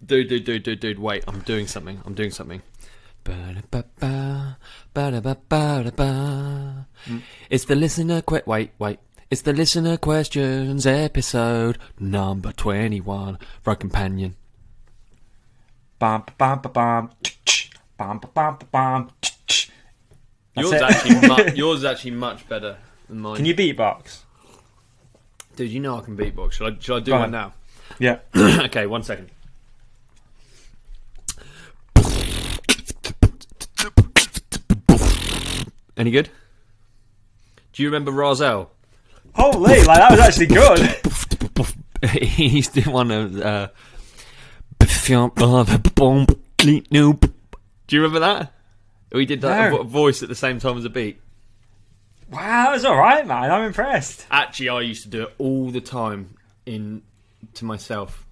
Dude, wait, I'm doing something. It's the listener wait. It's the listener questions episode number 21. Road Companion. Bam, bam, bam, bam, bam, bam. Yours is actually much better than mine. Can you beatbox? Dude, you know I can beatbox. Shall I do one now? Yeah. Okay, 1 second. Any good? Do you remember Rozelle? Holy, like that was actually good. He used to do one of do you remember that? We did that voice at the same time as a beat. Wow, that was alright, man. I'm impressed. Actually, I used to do it all the time to myself.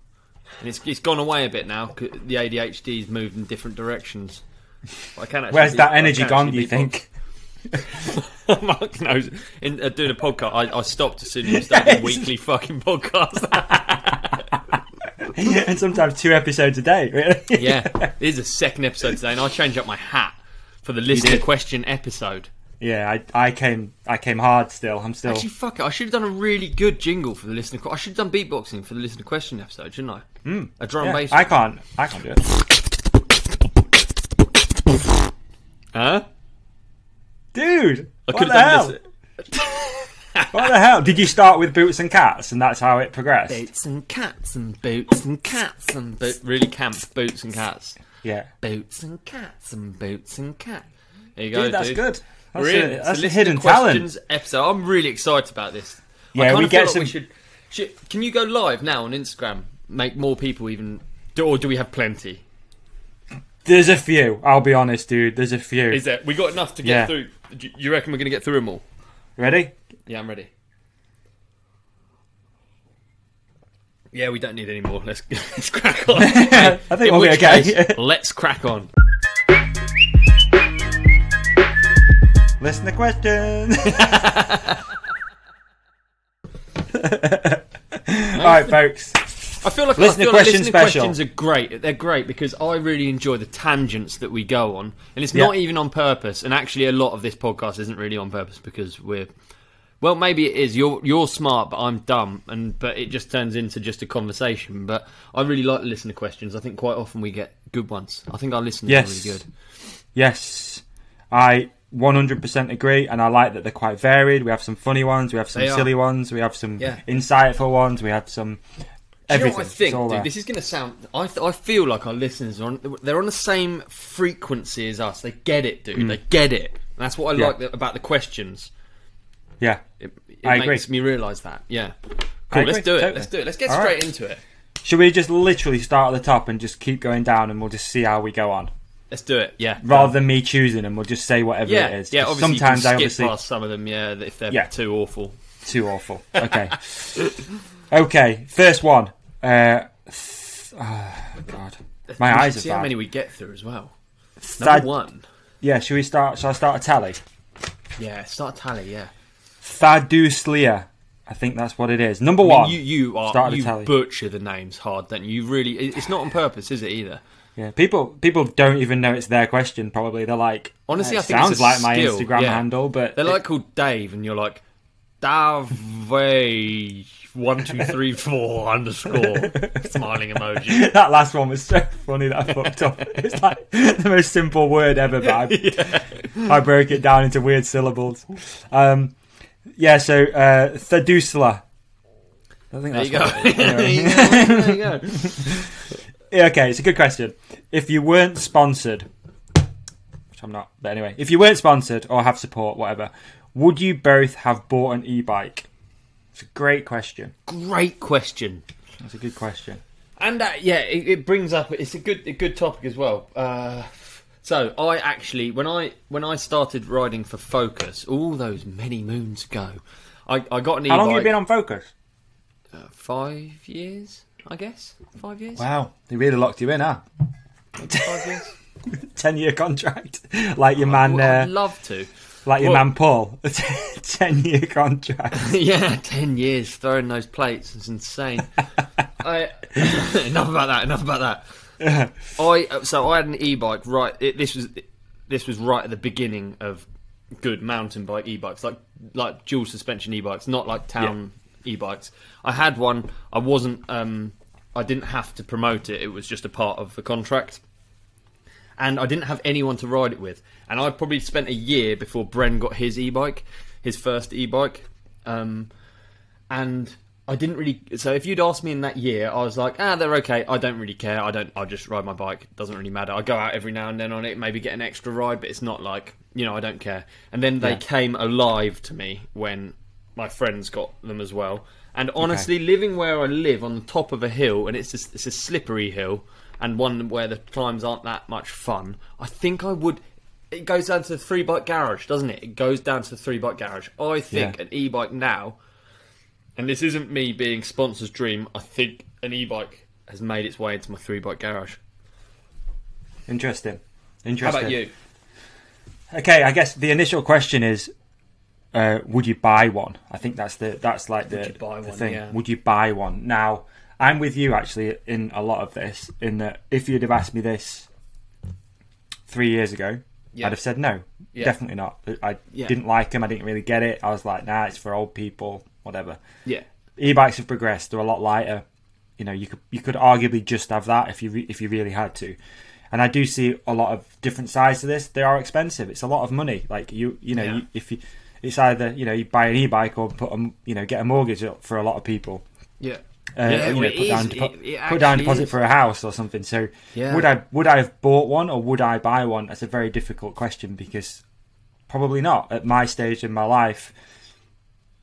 And it's gone away a bit now, 'cause the ADHD's moved in different directions. I can actually Where's that energy gone, do you think? Mark knows. In doing a podcast, I stopped as soon as you started a weekly fucking podcast. And sometimes 2 episodes a day, really. Yeah, this is the second episode today, and I changed up my hat for the listener question episode. Yeah, I came hard still. I'm still... Actually, fuck it. I should have done a really good jingle for the listener... I should have done beatboxing for the listener question episode, shouldn't I? A drum and bass. I can't do it. Huh? Dude, I what the hell? What the hell? Did you start with Boots and Cats and that's how it progressed? Boots and cats and boots and cats and really camp Boots and Cats. Yeah. Boots and cats and boots and cats. There you go, dude. That's good. That's a a hidden talent. Episode. I'm really excited about this. Yeah, we get some. Can you go live now on Instagram? Make more people even, or do we have plenty? There's a few. I'll be honest, dude. There's a few. Is there? We got enough to get through. You reckon we're going to get through them all? Ready? Yeah, I'm ready. Yeah, we don't need any more. Let's crack on. I think we'll be okay. Let's crack on. Listen to questions. Alright, folks. I feel like listener questions are great. They're great because I really enjoy the tangents that we go on, and it's not even on purpose. And actually, a lot of this podcast isn't really on purpose because well, maybe it is. You're smart, but I'm dumb, but it just turns into just a conversation. But I really like the listener questions. I think quite often we get good ones. I think our listeners are really good. Yes, I 100% agree, and I like that they're quite varied. We have some funny ones, we have some silly ones, we have some insightful ones, we have some. Do you know what I think, dude? This is going to sound... I feel like our listeners they're on the same frequency as us. They get it, dude. They get it. And that's what I like about the questions. Yeah, it makes me realise that. Yeah. Cool, let's do it. Totally. Let's do it. Let's get straight into it. Should we just literally start at the top and just keep going down and we'll just see how we go on? Let's do it, yeah. Rather than me choosing and we'll just say whatever it is. Yeah, obviously sometimes you can skip past some of them, if they're too awful. Too awful. Okay. Okay, first one. God. My eyes are see bad. How many we get through as well. Number 1. Yeah, shall I start a tally? Yeah, start a tally, yeah. Thaduslia. I think that's what it is. Number 1. You butcher the names hard, don't you? You really... It's not on purpose, is it, either? Yeah, people don't even know it's their question, probably. They're like... Honestly, I think sounds it's a like my skill. Instagram handle, but... They're like called Dave, and you're like... Dave... 1234 underscore smiling emoji. That last one was so funny that I fucked up. It's like the most simple word ever, but I broke it down into weird syllables. So Thadusla. I think that's there you go. Okay, it's a good question. If you weren't sponsored, which I'm not, but anyway, if you weren't sponsored or have support, whatever, would you both have bought an e-bike? It's a great question. Great question. That's a good question. And it brings up. It's a good topic as well. So I actually, when I started riding for Focus, all those many moons ago, I got an e-bike. How long have you been on Focus? 5 years, I guess. 5 years. Wow, they really locked you in, huh? 5 years. 10-year contract, like your man. I'd love to. Like your man Paul, a 10-year contract. Yeah, 10 years throwing those plates. It's insane. Enough about that. So I had an e-bike, right? This was right at the beginning of good mountain bike e-bikes, like dual suspension e-bikes, not like town e-bikes. I had one. I wasn't. I didn't have to promote it. It was just a part of the contract. And I didn't have anyone to ride it with. And I probably spent a year before Bren got his e-bike, his first e-bike. And I didn't really... So if you'd asked me in that year, I was like, they're okay. I don't really care. I just ride my bike. It doesn't really matter. I go out every now and then on it, maybe get an extra ride, but it's not like, I don't care. And then they came alive to me when my friends got them as well. And honestly, living where I live on the top of a hill, and it's a slippery hill, and one where the climbs aren't that much fun, I think I would... It goes down to the 3-bike garage, doesn't it? It goes down to the 3-bike garage. I think an e-bike now, and this isn't me being sponsor's dream, I think an e-bike has made its way into my 3-bike garage. Interesting. How about you? Okay, I guess the initial question is, would you buy one? I think that's the thing. Yeah. Would you buy one? Now, I'm with you actually in a lot of this, in that if you'd have asked me this 3 years ago, I'd have said no, definitely not. I didn't like them, I didn't really get it. I was like, nah, it's for old people, whatever. Yeah. E-bikes have progressed, they're a lot lighter. You could arguably just have that if you really had to. And I do see a lot of different sides to this. They are expensive. It's a lot of money. Like it's either you buy an e-bike or get a mortgage up for a lot of people. Yeah. Put down a deposit for a house or something. So would I have bought one or would I buy one? That's a very difficult question, because probably not. At my stage in my life,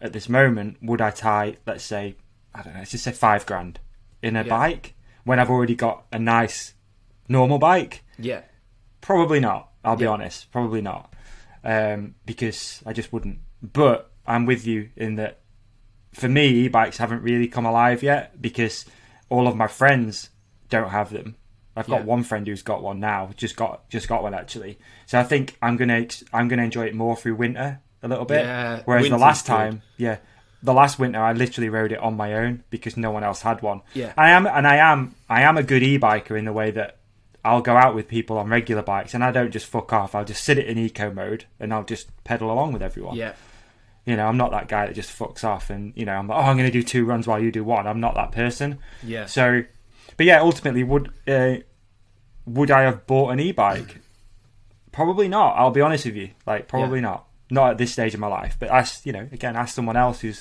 at this moment, would I tie, let's say, I don't know, let's just say $5,000 in a bike when I've already got a nice normal bike? Yeah. Probably not. I'll be honest. Probably not. Because I just wouldn't. But I'm with you in that, for me, e-bikes haven't really come alive yet, because all of my friends don't have them. I've got one friend who's got one now, just got one actually. So I think I'm gonna enjoy it more through winter a little bit. Yeah, whereas the last time, the last winter I literally rode it on my own because no one else had one. Yeah, I am a good e-biker in the way that I'll go out with people on regular bikes and I don't just fuck off. I'll just sit it in eco mode and I'll just pedal along with everyone. Yeah. I'm not that guy that just fucks off and, I'm like, I'm going to do 2 runs while you do 1. I'm not that person. Yeah. So, but yeah, ultimately, would I have bought an e-bike? Probably not. I'll be honest with you. Probably not. Not at this stage of my life. But ask someone else who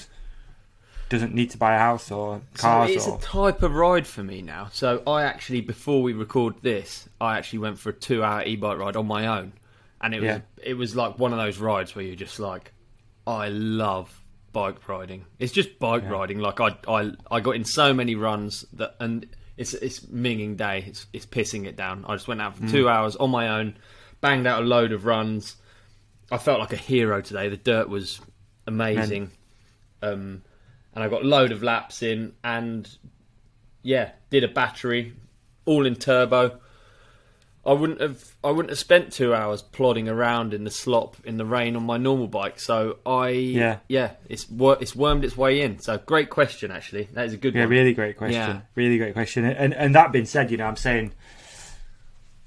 doesn't need to buy a house or cars. So it's a type of ride for me now. So I actually, before we record this, I actually went for a 2-hour e-bike ride on my own, and it was like one of those rides where you're just like, I love bike riding. It's just bike riding. Like I got in so many runs and it's minging day. It's pissing it down. I just went out for 2 hours on my own, banged out a load of runs. I felt like a hero today. The dirt was amazing, and I got a load of laps in, and did a battery, all in turbo. I wouldn't have spent 2 hours plodding around in the slop in the rain on my normal bike. So it's wormed its way in. So great question, actually. That is a good one. Really great question. Yeah. Really great question. And that being said, I'm saying,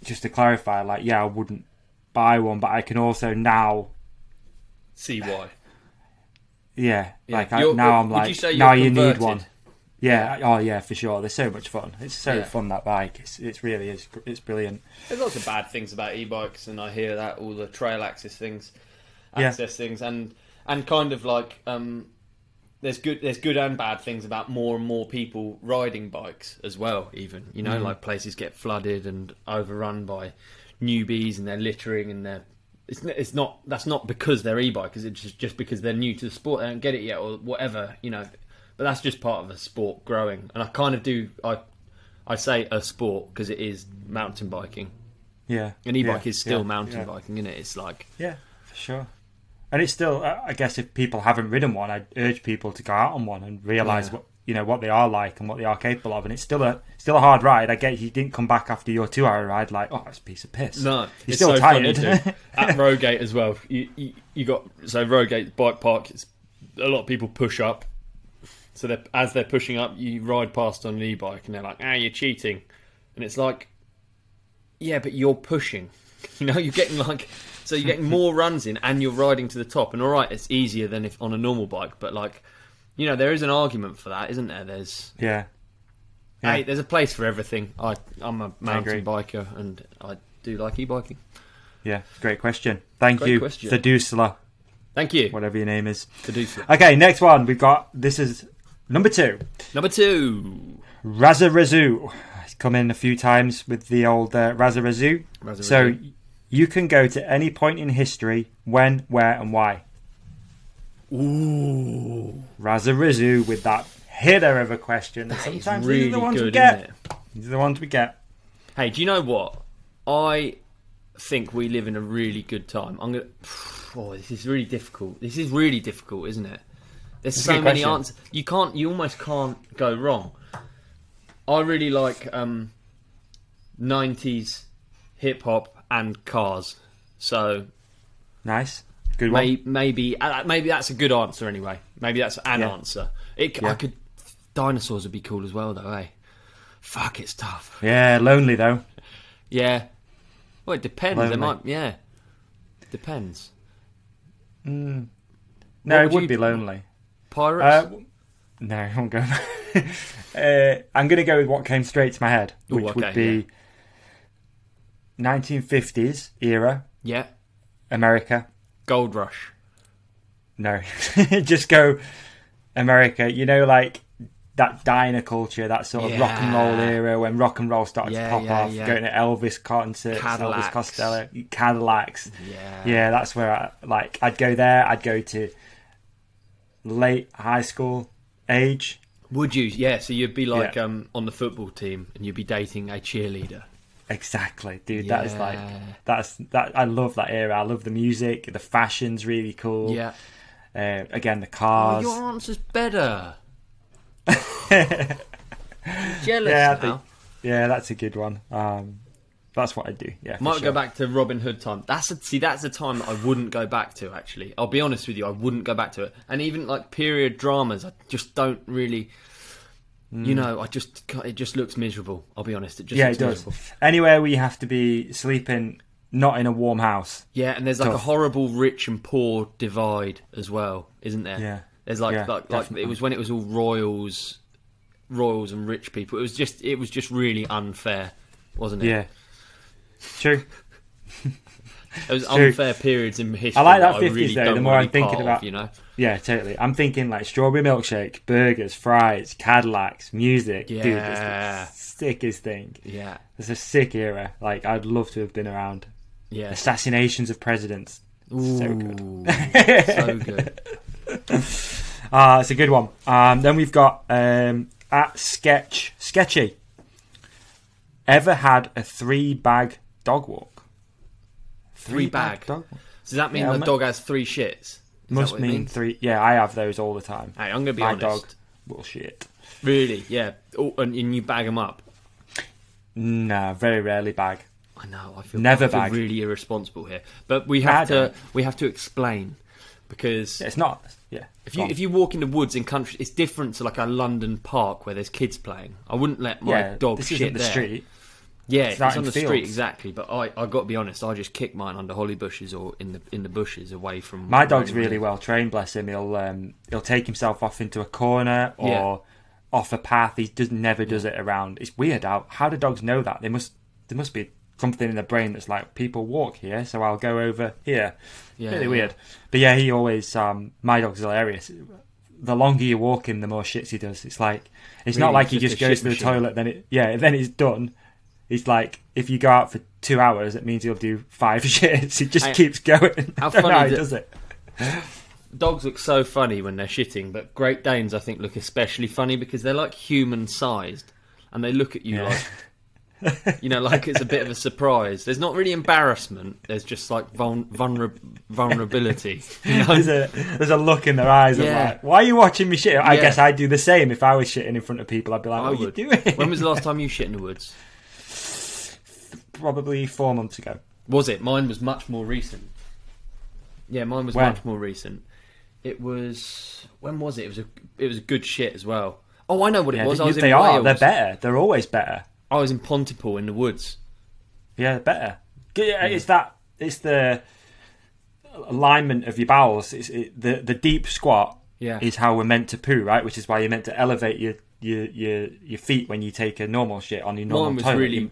just to clarify, I wouldn't buy one, but I can also now see why. Now I'm like, now you need one. Yeah. Oh yeah, for sure. They're so much fun. It's so fun, that bike. It really is. It's brilliant. There's lots of bad things about e-bikes, and I hear that all the trail access things, and kind of like there's good and bad things about more and more people riding bikes as well. Even like places get flooded and overrun by newbies, and they're littering, and that's not because they're e-bikers. It's just because they're new to the sport. They don't get it yet, or whatever. But that's just part of the sport growing. And I kind of do... I say a sport because it is mountain biking. Yeah. An e-bike is still mountain biking, isn't it? It's like... Yeah, for sure. And it's still... I guess if people haven't ridden one, I'd urge people to go out on one and realise what they are like and what they are capable of, and it's still a hard ride. I get you didn't come back after your 2-hour ride like, oh, it's a piece of piss. No, you're still so tired. At Rowgate as well, you got Rowgate bike park. A lot of people push up, so as they're pushing up, you ride past on an e-bike, and they're like, you're cheating, and it's like, yeah, but you're pushing. You're getting so you're getting more runs in, and you're riding to the top. And all right, it's easier than if on a normal bike, but there is an argument for that, isn't there? There's Hey, there's a place for everything. I'm a mountain biker, and I do like e-biking. Yeah, great question. Thank you, Thedusela. Thank you. Whatever your name is. Thedusela. Okay, next one. This is number 2. Number 2. Razarazu. It's come in a few times with the old Razarazu. So you can go to any point in history, when, where, and why. Ooh. Razarazu with that hitter of a question. And sometimes really these are the ones good, we get. Isn't it? These are the ones we get. Hey, do you know what? I think we live in a really good time. This is really difficult. This is really difficult, isn't it? There's so many answers. You almost can't go wrong. I really like 90s hip hop and cars. So nice. Good one. Maybe that's a good answer anyway. Maybe that's an answer. Dinosaurs would be cool as well, though, eh? Fuck, it's tough. Yeah, lonely though. Yeah. Well, it depends. Lonely. Depends. No, it would be lonely. Pirates? No, I won't go. I'm going to go with what came straight to my head, which would be 1950s era. Yeah. America. Gold Rush. No, just go America. Like that diner culture, that sort of rock and roll era when rock and roll started to pop off. Going to Elvis concerts, Elvis Costello, Cadillacs. Yeah, that's where I'd go there. I'd go to late high school age. Would you? Yeah, so you'd be like on the football team, and you'd be dating a cheerleader. Exactly, dude. Yeah. That I love that era. I love the music. The fashion's really cool. Yeah. Again, the cars. Your answer's better. Jealous now. That's a good one. That's what I do. Yeah, might go back to Robin Hood time. That's a time that I wouldn't go back to. Actually, I'll be honest with you, I wouldn't go back to it. And even period dramas, I just don't really. It just looks miserable. I'll be honest, it looks does. Miserable. Anywhere where you have to be sleeping, not in a warm house. Yeah, and there's a horrible rich and poor divide as well, isn't there? Yeah. There's like it was when it was all royals and rich people. It was just really unfair, wasn't it? Yeah. True. There was unfair periods in history. I like that 50s really though. The more I'm thinking about, Yeah, totally. I'm thinking strawberry milkshake, burgers, fries, Cadillacs, music. Yeah. Dude, it's the sickest thing. Yeah. It's a sick era. I'd love to have been around. Yeah. Assassinations of presidents. Ooh, so good. So good. It's a good one. Then we've got at Sketchy. Ever had a 3-bag dog walk? 3-bag dog walk? Does that mean the dog has 3 shits? Must mean 3. Yeah, I have those all the time. Hey, I'm going to be honest. My dog will shit. Really? Yeah. And you bag them up? No, very rarely bag. I know. I feel really irresponsible here. But we have to explain because it's not. Yeah. If you walk in the woods in country, it's different to a London park where there's kids playing. I wouldn't let my dog shit the there. Street. Yeah, it's on the street, exactly. But I got to be honest, I just kick mine under holly bushes or in the bushes away from. My dog's really well trained, bless him. He'll take himself off into a corner or off a path. He never does it around. It's weird. How do dogs know that? There must be something in the brain that's like, people walk here, so I'll go over here. Yeah, really weird. But yeah, he always. My dog's hilarious. The longer you walk him, the more shits he does. It's like it's not like he just goes to the toilet, then it's done. It's like if you go out for 2 hours, it means he'll do 5 shits. He just keeps going. How funny he does it? Dogs look so funny when they're shitting, but Great Danes I think look especially funny because they're like human sized, and they look at you like it's a bit of a surprise. There's not really embarrassment. There's just like vulnerability. vulnerability. There's a look in their eyes of like, why are you watching me shit? I guess I'd do the same if I was shitting in front of people. I'd be like, what are you doing? When was the last time you shit in the woods? Probably 4 months ago. Was it? Mine was much more recent. Yeah, mine was much more recent. It was... When was it? It was a good shit as well. Oh, I know what it was. I was in Wales. They're better. They're always better. I was in Pontypool in the woods. Yeah, they're better. It's the alignment of your bowels. The deep squat is how we're meant to poo, right? Which is why you're meant to elevate your feet when you take a normal shit on your normal toilet.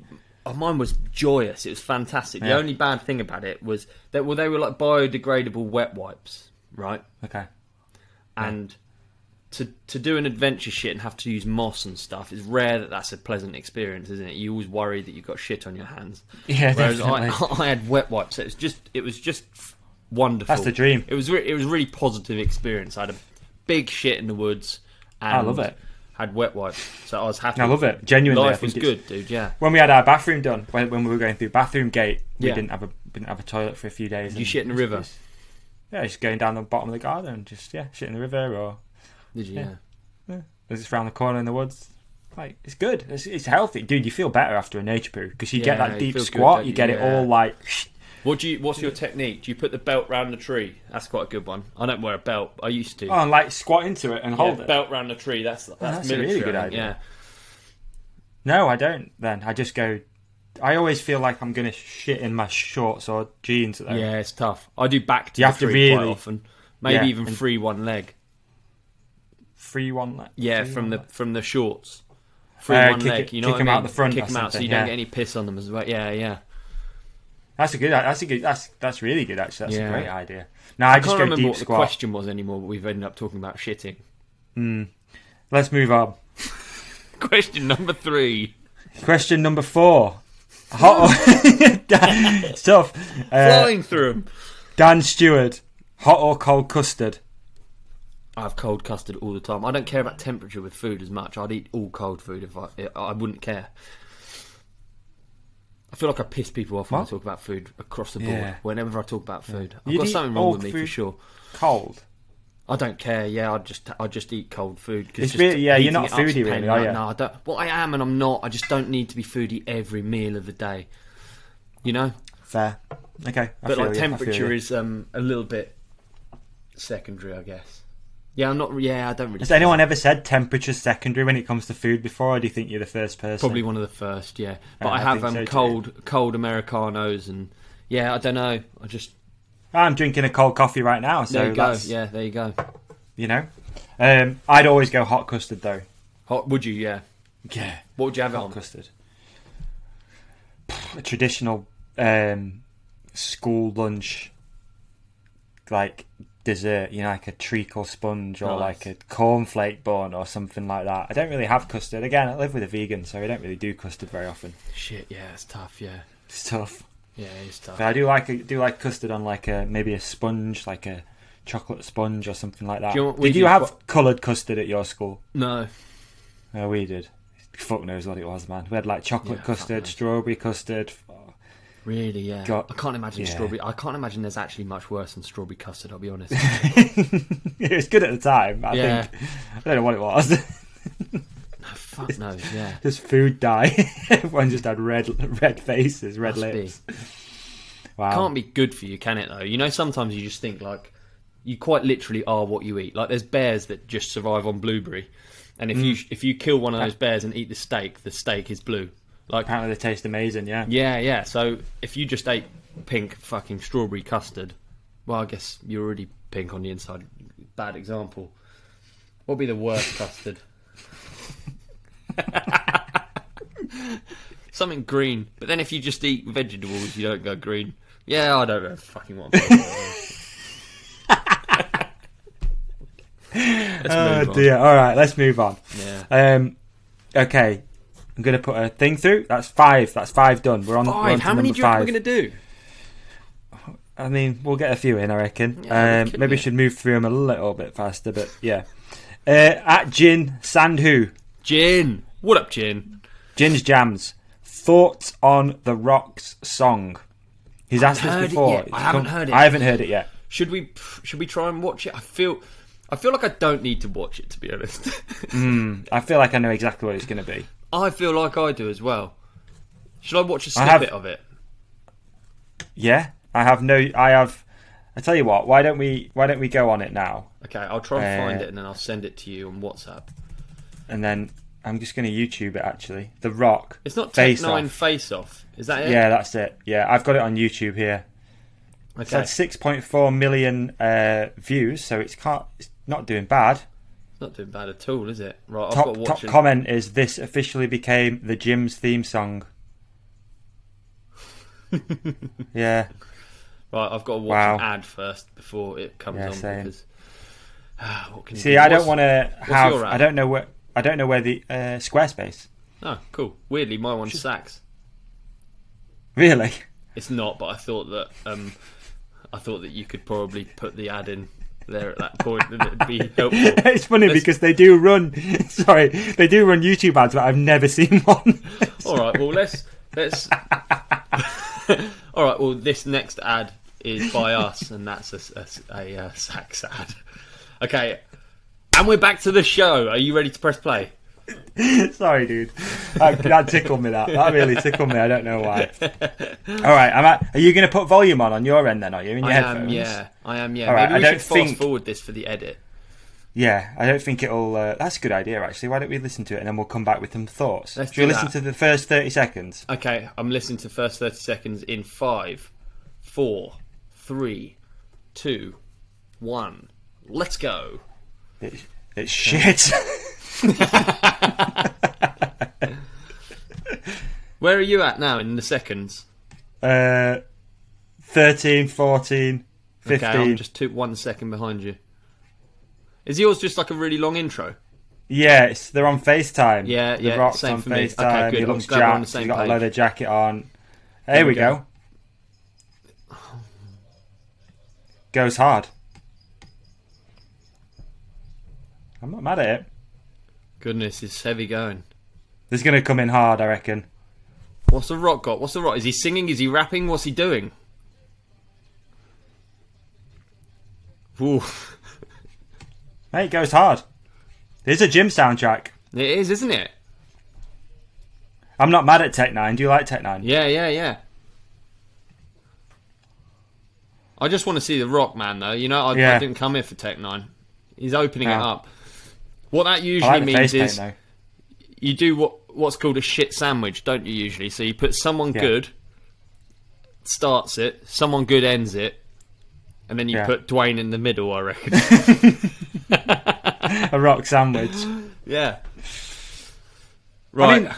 Mine was joyous. It was fantastic. The only bad thing about it was that they were like biodegradable wet wipes, right? Okay. And to do an adventure shit and have to use moss and stuff is rare. That's a pleasant experience, isn't it? You always worry that you've got shit on your hands. Yeah, whereas definitely. I had wet wipes. So it was just wonderful. That's the dream. It was a really positive experience. I had a big shit in the woods. And I love it. Had wet wipes, so I was happy. I love it. Genuinely, life was good, dude. Yeah. When we had our bathroom done, when we were going through bathroom gate, we didn't have a toilet for a few days. Did you shit in the river? Just going down the bottom of the garden and just shit in the river, or did you? Yeah. Just around the corner in the woods. Like, it's good. It's healthy, dude. You feel better after a nature poo because you get that deep squat. Good, you get it all like. What's your technique? Do you put the belt round the tree? That's quite a good one. I don't wear a belt. I used to. Oh, and like squat into it and hold it. Belt round the tree. That's a really good idea. Yeah. No, I don't. Then I just go. I always feel like I'm gonna shit in my shorts or jeans. Though. Yeah, it's tough. I do back to the tree quite often. Maybe even free one leg. Free one leg. Yeah, from the shorts. Free one leg. You know kick them out the front. Kick them out so you don't get any piss on them as well. Yeah. That's really good. Actually, that's a great idea. Now I just can't go remember deep what squat. the question was anymore, but we've ended up talking about shitting. Let's move on. Question number 3. Question number 4. It's tough. Flying through them. Dan Stewart, hot or cold custard? I have cold custard all the time. I don't care about temperature with food as much. I'd eat all cold food if I wouldn't care. I feel like I piss people off when I talk about food across the board. Yeah. Whenever I talk about food, I've got something wrong with me for sure. Cold. I don't care. Yeah, I just eat cold food. You're not a foodie, really, are you? No, I don't. Well, I am, and I'm not. I just don't need to be foodie every meal of the day. You know. Fair. Okay. But like temperature is a little bit secondary, I guess. Yeah, I'm not. Yeah, I don't really. Has anyone ever said temperature's secondary when it comes to food before, or do you think you're the first person? Probably one of the first, yeah. But I have cold Americanos, and I don't know. I'm drinking a cold coffee right now, so there you go. Yeah, there you go. You know, I'd always go hot custard though. Hot? Would you? Yeah. Yeah. What would you have hot it on? Custard. A traditional school lunch, like dessert, like a treacle sponge or like a cornflake bun or something like that. I don't really have custard. Again, I live with a vegan, so I don't really do custard very often. Shit, yeah, it's tough. Yeah, it's tough. Yeah, it's tough. But I do like custard on like maybe a sponge, like a chocolate sponge or something like that. Did you have coloured custard at your school? No. No, we did. Fuck knows what it was, man. We had like chocolate custard, strawberry custard. Really, yeah. I can't imagine strawberry. I can't imagine there's actually much worse than strawberry custard, I'll be honest. It was good at the time. I think. I don't know what it was. No, fuck knows, yeah. Just food dye. Everyone just had red faces, red lips. Wow. Can't be good for you, can it, though? Sometimes you just think, like, you quite literally are what you eat. Like, there's bears that just survive on blueberry. And if you kill one of those bears and eat the steak is blue. Like, apparently they taste amazing, yeah. Yeah. So if you just ate pink fucking strawberry custard, well, I guess you're already pink on the inside. Bad example. What would be the worst custard? Something green. But then if you just eat vegetables, you don't go green. Yeah, I don't know fucking what I'm Oh dear. All right, let's move on. Yeah. Okay. I'm going to put a thing through. That's 5. That's 5 done. We're on 5. How many do you reckon we're going to do? I mean, we'll get a few in, I reckon. Maybe we should move through them a little bit faster, but yeah. At Jin Sandhu. Jin. What up, Jin? Jin's Jams. Thoughts on the Rocks song. He's asked this before. I haven't heard it. I haven't heard it yet. Should we try and watch it? I feel like I don't need to watch it, to be honest. I feel like I know exactly what it's going to be. I feel like I do as well. Should I watch a snippet of it? Yeah, I have. I tell you what. Why don't we go on it now? Okay, I'll try and find it, and then I'll send it to you on WhatsApp. And then I'm just going to YouTube it. Actually, The Rock. It's not Tech9 Face Off. Is that it? Yeah, that's it. Yeah, I've got it on YouTube here. Okay. It's had 6.4 million views, so it's not doing bad. It's not doing bad at all, is it? Right, I've top, got to watch top it. comment is, this officially became the gym's theme song. Yeah. Right, I've got to watch an ad first before it comes on. Same. Because what can you see, do? I don't want to have. Your ad? I don't know where the Squarespace. Oh, cool. Weirdly, my one's Saks. Really? It's not, but I thought that you could probably put the ad in there at that point, and it'd be helpful. It's funny because they do run. Sorry, they do run YouTube ads, but I've never seen one. All right, well let's. All right, well this next ad is by us, and that's a Saks ad. Okay, and we're back to the show. Are you ready to press play? Sorry, dude. That tickled me. That really tickled me. I don't know why. All right, are you going to put volume on your end then? Are you in your headphones? I am. Yeah. All right, maybe we should fast forward this for the edit. Yeah, I don't think it'll. That's a good idea, actually. Why don't we listen to it and then we'll come back with some thoughts? Should we listen to the first 30 seconds? Okay, I'm listening to the first 30 seconds in 5, 4, 3, 2, 1. Let's go. It's shit. Where are you at now in the seconds? 13, 14, 15. Okay, I'm just 1 second behind you. Is yours just like a really long intro? Yeah, they're on FaceTime. Yeah, The Rock's same on for me. FaceTime. Okay, good. He looks jacked. He's got a leather jacket on. There we go. Goes hard. I'm not mad at it. Goodness, it's heavy going. This is going to come in hard, I reckon. What's the Rock got? What's the Rock? Is he singing? Is he rapping? What's he doing? Ooh. Hey, it goes hard. It's a gym soundtrack. It is, isn't it? I'm not mad at Tech9. Do you like Tech9? Yeah. I just want to see the Rock, man, though. You know, I didn't come here for Tech9. He's opening it up. What that usually means is you do what's called a shit sandwich, don't you, usually? So you put someone good, starts it, someone good ends it, and then you put Dwayne in the middle, I reckon. A Rock sandwich. Yeah. Right. I mean,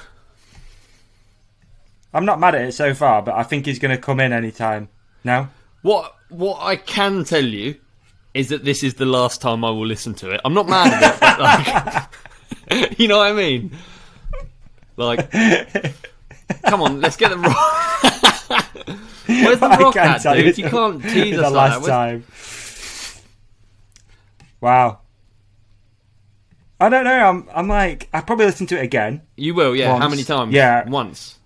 I'm not mad at it so far, but I think he's going to come in any time. No? What I can tell you is that this is the last time I will listen to it. I'm not mad at it, but like, you know what I mean? Like, come on, let's get the Rock. Where's the Rock at, dude? You can't tease us like that. Last time. Wow. I don't know. I'm like, I'll probably listen to it again. You will, yeah. Once. How many times? Yeah, once.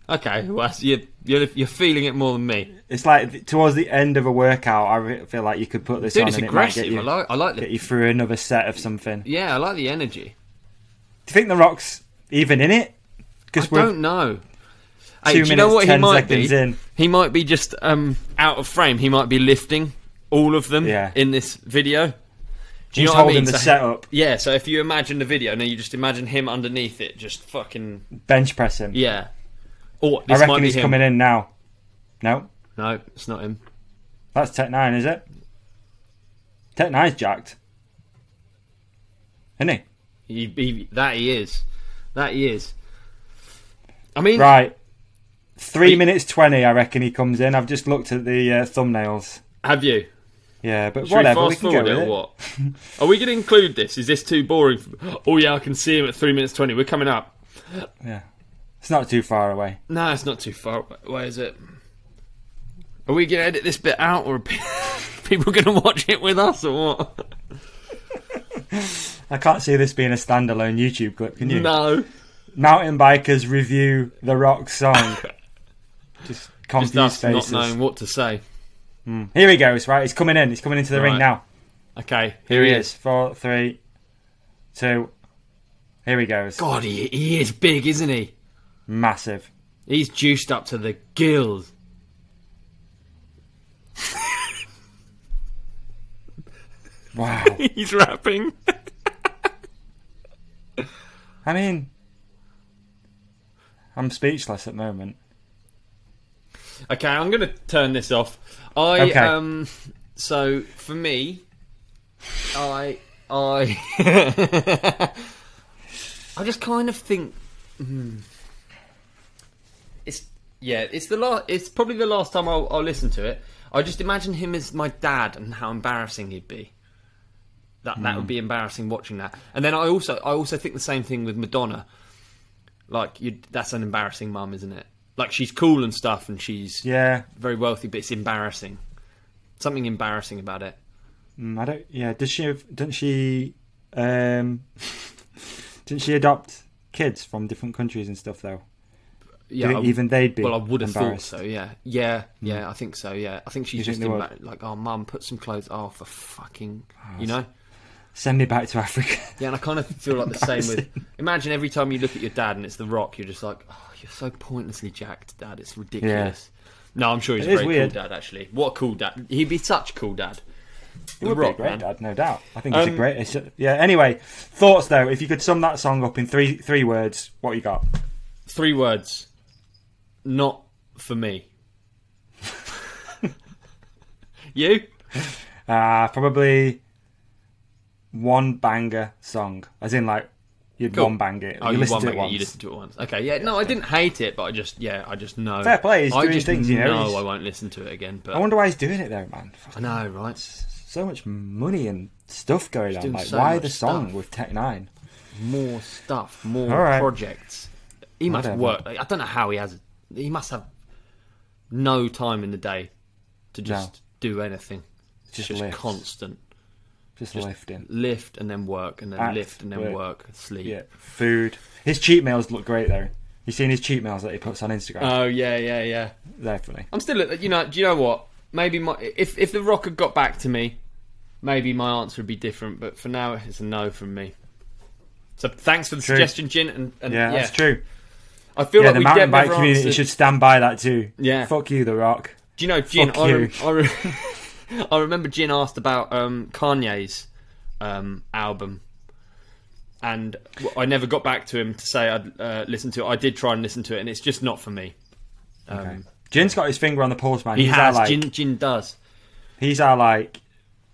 Okay, well, you're feeling it more than me. It's like towards the end of a workout, I feel like you could put this on it's and aggressive. It might I like get you through another set of something. Yeah, I like the energy. Do you think The Rock's even in it? I don't know. Hey, 2 minutes, do you know what 10 he might seconds be? In. He might be just out of frame. He might be lifting all of them in this video. Do you know what I mean? He's holding the setup. Yeah, so if you imagine the video, now you just imagine him underneath it, just fucking bench pressing. Yeah. Or I reckon he's coming in now. No, it's not him. That's Tech9, is it? Tech9's jacked, isn't he? That he is. I mean, right. 3 minutes 20. I reckon he comes in. I've just looked at the thumbnails. Have you? Yeah, but should whatever. We can go with it. What? Are we going to include this? Is this too boring? Oh yeah, I can see him at 3 minutes 20. We're coming up. Yeah, it's not too far away. No, it's not too far away, is it? Are we going to edit this bit out, or are people going to watch it with us, or what? I can't see this being a standalone YouTube clip, can you? No. Mountain bikers review The Rock song. Just confused just us faces. not knowing what to say. Here he goes. Right, he's coming in. He's coming into the ring now. Okay, here he is. 4, 3, 2. Here he goes. God, he is big, isn't he? Massive. He's juiced up to the gills. Wow. He's rapping. I mean, I'm speechless at the moment. Okay, I'm going to turn this off. So for me, I just kind of think it's probably the last time I'll listen to it. I just imagine him as my dad and how embarrassing he'd be. That would be embarrassing watching that. And then I also think the same thing with Madonna. Like that's an embarrassing mum, isn't it? Like she's cool and stuff, and she's very wealthy, but it's embarrassing. Something embarrassing about it. I don't. Yeah, didn't she adopt kids from different countries and stuff though? Yeah, even they'd be. Well, I would have thought so. Yeah. I think so. Yeah, I think she's just like, oh, mum, put some clothes. Oh, for fucking, Send me back to Africa. Yeah, and I kind of feel like the same with. Imagine every time you look at your dad and it's The Rock, you're just like, oh, you're so pointlessly jacked, Dad. It's ridiculous. Yeah. No, I'm sure he's a very cool dad. Actually, what a cool dad. He'd be such a cool dad. He would be a great dad, no doubt. I think he's a great. Yeah. Anyway, thoughts though. If you could sum that song up in three words, what you got? 3 words. Not for me. You? Probably one banger song. As in, like, you'd one bang it. Oh, you listen to it once. once. You listen to it once. Okay, yeah. No, I didn't hate it, but I just know. Fair play. He's doing things, you know. No, I won't listen to it again. But I wonder why he's doing it though, man. I know, right? So much money and stuff going on. Like, why the song with Tech9? More stuff, more projects. He must work. I don't know how he has. He must have no time in the day to just do anything. Just constant. Just lifting. Lift and then work and then lift and then work. Sleep. Yeah. Food. His cheat meals look great though. You seen his cheat meals that he puts on Instagram? Oh yeah. Definitely. I'm still. Do you know what? Maybe if The Rock had got back to me, maybe my answer would be different. But for now, it's a no from me. So thanks for the suggestion, Jin. And that's true. I feel like the mountain bike community should stand by that too. Yeah. Fuck you, The Rock. Do you know, Jin? I remember Jin asked about Kanye's album, and I never got back to him to say I'd listen to it. I did try and listen to it, and it's just not for me. Okay. Jin's got his finger on the pulse, man. He has. Jin does. He's our like.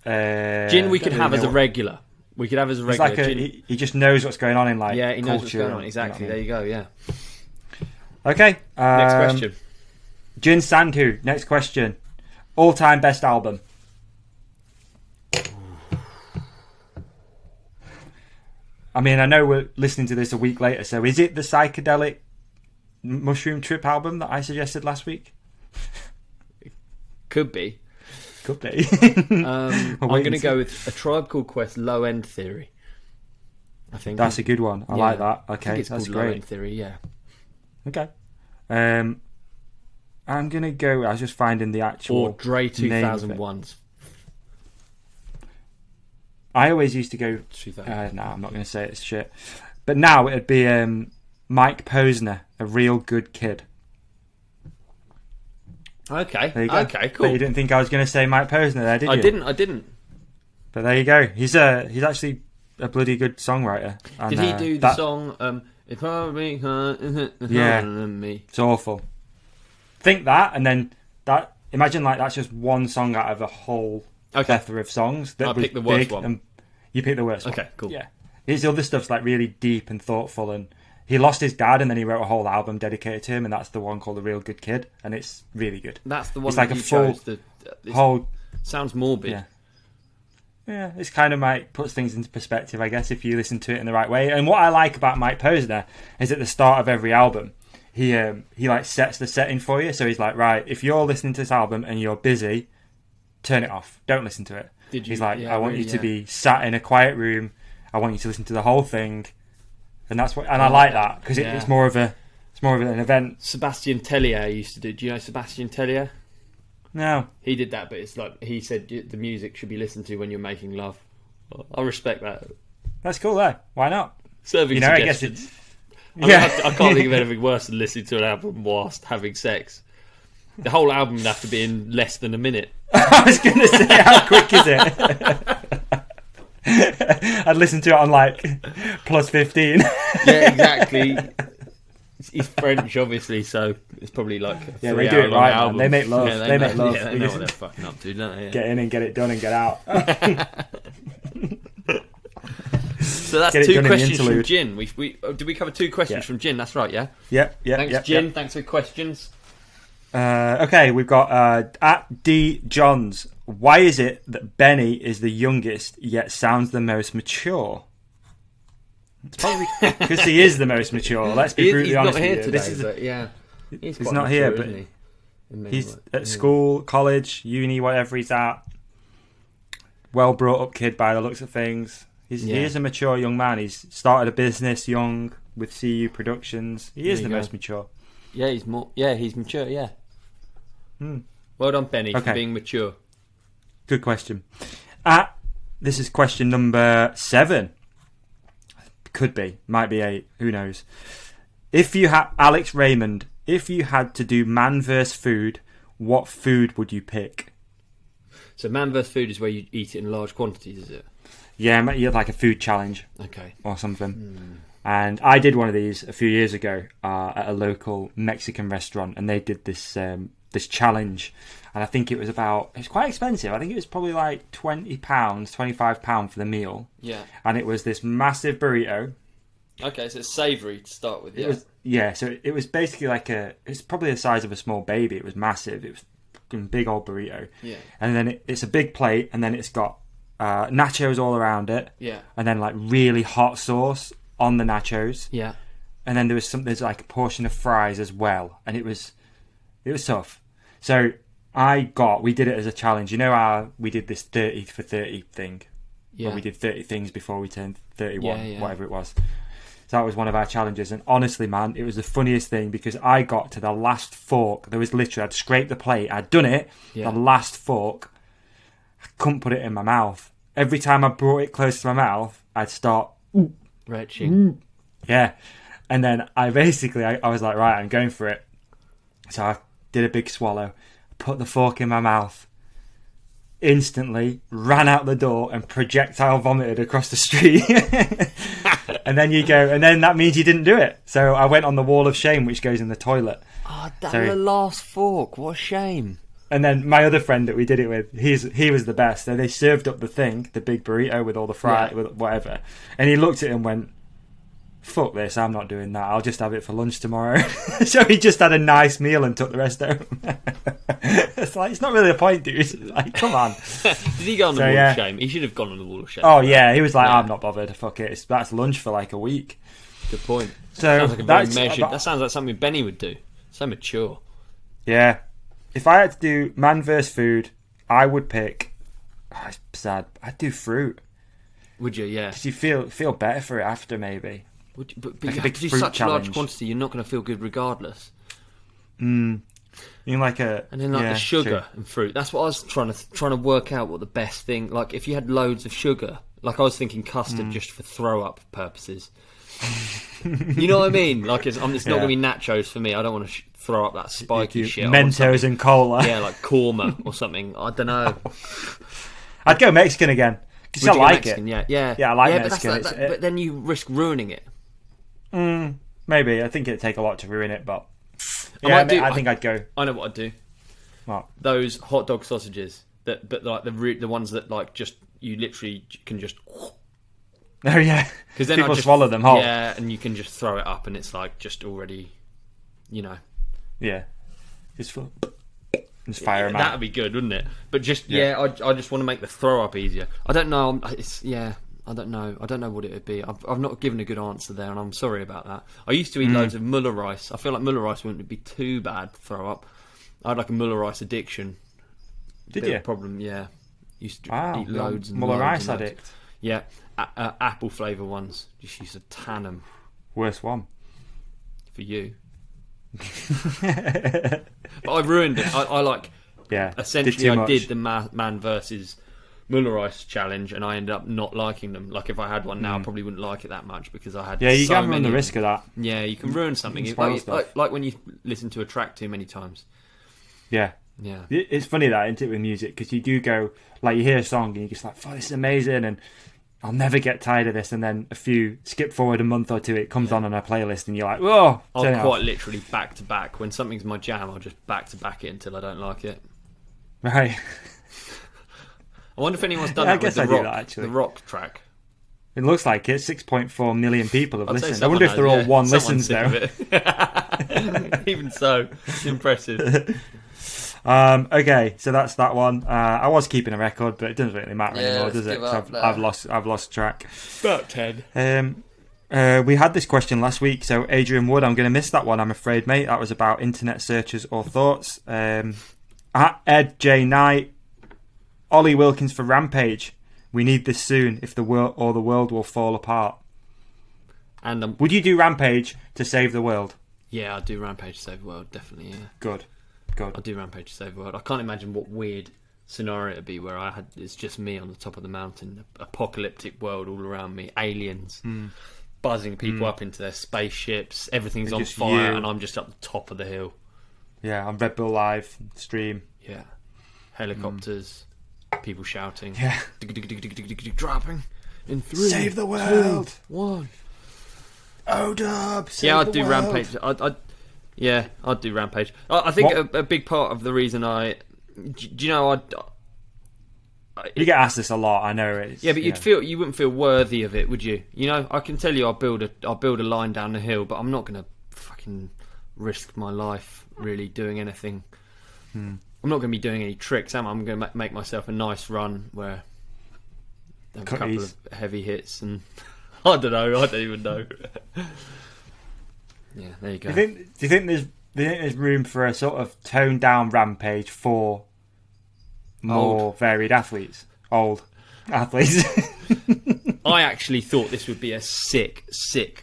Jin, we could have as a regular. We could have as a regular. Like he just knows what's going on in like. Yeah, he knows what's going on. Exactly. There you go. Yeah. Okay. Next question. Jin Sandhu. Next question. All-time best album. I mean, I know we're listening to this a week later, so is it the psychedelic Mushroom Trip album that I suggested last week? Could be. I'm going to go with A Tribe Called Quest Low End Theory. I think that's a good one. I like that. Okay, I think it's that's called great. Low End Theory. Yeah. Okay. I'm going to go. I was just finding the actual. Or Dre 2001's. I always used to go. No, I'm not going to say it's shit. But now it'd be Mike Posner, A Real Good Kid. Okay. There you go. Okay, cool. But you didn't think I was going to say Mike Posner there, did you? I didn't. But there you go. He's actually a bloody good songwriter. And, did he do the song If I Be Me? It's awful. Think that, and then that. Imagine like that's just one song out of a whole plethora of songs. That I'll pick the worst one. And you pick the worst one. Okay, cool. Yeah. His other stuff's like really deep and thoughtful, and he lost his dad, and then he wrote a whole album dedicated to him, and that's the one called The Real Good Kid, and it's really good. That's the one it's that like you a full chose. whole sounds morbid. Yeah, it's kind of like puts things into perspective, I guess, if you listen to it in the right way. And what I like about Mike Posner is at the start of every album, he like sets the setting for you. So he's like, right, if you're listening to this album and you're busy, turn it off. Don't listen to it. He's like, I want you to be sat in a quiet room. I want you to listen to the whole thing. And that's what, and I like that because it's more of a It's more of an event. Sebastian Tellier used to do. Do you know Sebastian Tellier? No. He did that, but it's like he said the music should be listened to when you're making love. I respect that. That's cool, though. Why not? Serving suggestions. I guess it's... I can't think of anything worse than listening to an album whilst having sex. The whole album would have to be in less than a minute. I was going to say, how quick is it? I'd listen to it on like plus 15. Yeah, exactly. He's French, obviously, so it's probably like a 3 hour long album. They make love. They make love. Yeah, they know what they're fucking up to, don't they? Yeah. Get in and get it done and get out. So that's 2 questions from Jin. Did we cover 2 questions from Jin? That's right, yeah? Yeah. Thanks, Jin. Thanks for the questions. Okay, we've got at D Johns. Why is it that Benny is the youngest yet sounds the most mature? It's probably because he is the most mature. Let's be brutally honest with you. He's not here, but he's at school, college, uni, whatever he's at. Well brought up kid by the looks of things. He is a mature young man. He's started a business young with CU Productions. He is the most mature. Yeah, he's more. Yeah, he's mature. Yeah. Well done, Benny, for being mature. Good question. This is question number 7. Could be, might be 8. Who knows? If you had Alex Raymond, if you had to do man vs food, what food would you pick? So man vs food is where you eat it in large quantities, is it? Yeah, you have like a food challenge, or something. And I did one of these a few years ago at a local Mexican restaurant, and they did this this challenge, and I think it was quite expensive. I think it was probably like £20, £25 for the meal. Yeah. And it was this massive burrito. Okay, so it's savoury to start with. So it was basically it's probably the size of a small baby. It was massive. It was a big old burrito. Yeah. And then it's a big plate, and then it's got nachos all around it. Yeah. And then like really hot sauce on the nachos. Yeah. And then there's like a portion of fries as well, and it was tough. So we did it as a challenge. You know how we did this 30 for 30 thing? Yeah. Where we did 30 things before we turned 31, whatever it was. So that was one of our challenges. And honestly, man, it was the funniest thing because I got to the last fork. There was literally, I'd scraped the plate. I'd done it. Yeah. The last fork, I couldn't put it in my mouth. Every time I brought it close to my mouth, I'd start retching. Yeah. And then I was like, right, I'm going for it. So I did a big swallow, put the fork in my mouth, instantly ran out the door and projectile vomited across the street. And then that means you didn't do it. So I went on the wall of shame, which goes in the toilet. Oh, the last fork. What a shame. And then my other friend that we did it with, he was the best. So they served up the big burrito with all the fries, with whatever. And he looked at it and went, fuck this, I'm not doing that. I'll just have it for lunch tomorrow. So he just had a nice meal and took the rest home. It's not really a point, dude. Like, come on. Did he go on the wall of shame? He should have gone on the wall of shame. Oh, yeah. He was like, I'm not bothered. Fuck it. That's lunch for like a week. Good point. So that sounds like something Benny would do. So mature. Yeah. If I had to do man versus food, I would pick... it's sad. I'd do fruit. Would you? Yeah. Because you feel better for it after, maybe. But you have to do such a large quantity, you're not going to feel good regardless. You know, and then the sugar and fruit. That's what I was trying to work out. What the best thing, like if you had loads of sugar, like I was thinking custard just for throw up purposes. You know what I mean? Like it's not going to be nachos for me. I don't want to throw up that spiky shit. Mentos and cola. Yeah, like korma or something. I don't know. I'd go Mexican again because I like Mexican? It. Yeah, I like Mexican. But then you risk ruining it. Maybe. I think it'd take a lot to ruin it, but I think I'd go. I know what I'd do. What? Those hot dog sausages but like the ones that like just you literally can just. Oh yeah, because then people swallow them whole. Yeah, and you can just throw it up, and it's like just already, Yeah, just fire them out. That'd be good, wouldn't it? But just I just want to make the throw up easier. I don't know. I don't know. I don't know what it would be. I've not given a good answer there, and I'm sorry about that. I used to eat loads of Muller rice. I feel like Muller rice wouldn't be too bad to throw up. I had like a Muller rice addiction. Did you? Problem, yeah. Used to eat loads and Muller rice loads. addict. Yeah, apple flavour ones. Just used to tan them. Worst one for you. But I ruined it. I like... Yeah. Essentially, I did the man versus Muller Ice challenge, and I ended up not liking them. Like, if I had one now, I probably wouldn't like it that much because I had you so can run many the risk of that. Yeah, you can ruin something. Like when you listen to a track too many times. Yeah. Yeah. It's funny that, isn't it, with music? Because you do go, like, you hear a song and you're just like, oh, this is amazing, and I'll never get tired of this. And then skip forward a month or two, it comes on a playlist and you're like, whoa. I'll quite literally back to back. When something's my jam, I'll just back to back it until I don't like it. Right. I wonder if anyone's done that with the rock track. It looks like it. 6.4 million people have listened. I wonder if they're all one listens though. Even so, it's impressive. Okay, so that's that one. I was keeping a record, but it doesn't really matter anymore, does it? I've lost track. About 10. We had this question last week, so Adrian Wood, I'm going to miss that one, I'm afraid, mate. That was about internet searches or thoughts. At Ed J Knight, Olly Wilkins for Rampage. We need this soon, if the world will fall apart. And would you do Rampage to save the world? Yeah, I'd do Rampage to save the world, definitely. Yeah. Good. I'd do Rampage to save the world. I can't imagine what weird scenario it'd be where it's just me on the top of the mountain, apocalyptic world all around me, aliens buzzing people up into their spaceships, everything's on fire, and I'm just up the top of the hill. Yeah, on Red Bull Live stream. Yeah, helicopters, people shouting. Yeah, dropping in 3. Save the world. 2, 1. O-Dub. I'd do Rampage. I'd do Rampage. I think a big part of the reason you get asked this a lot. I know it. Yeah, but you wouldn't feel worthy of it, would you? You know, I can tell you, I'll build a line down the hill, but I'm not going to fucking risk my life really doing anything. I'm not going to be doing any tricks, am I? I'm going to make myself a nice run where a couple of heavy hits, and I don't know. I don't even know. Yeah, there you go. Do you think there's room for a sort of toned down Rampage for more varied athletes? Old athletes. I actually thought this would be a sick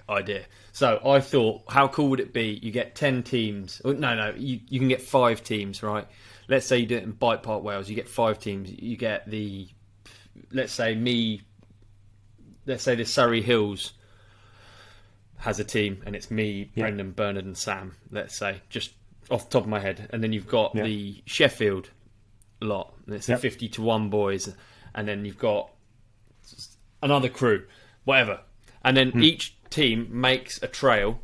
idea. So I thought, how cool would it be? You get 10 teams. No, you can get 5 teams, right? Let's say you do it in Bike Park Wales. You get 5 teams. You get let's say the Surrey Hills has a team, and it's me, Brendan, Bernard and Sam, let's say, just off the top of my head. And then you've got the Sheffield lot, and it's the 50-1 boys, and then you've got another crew, whatever. And then each team makes a trail,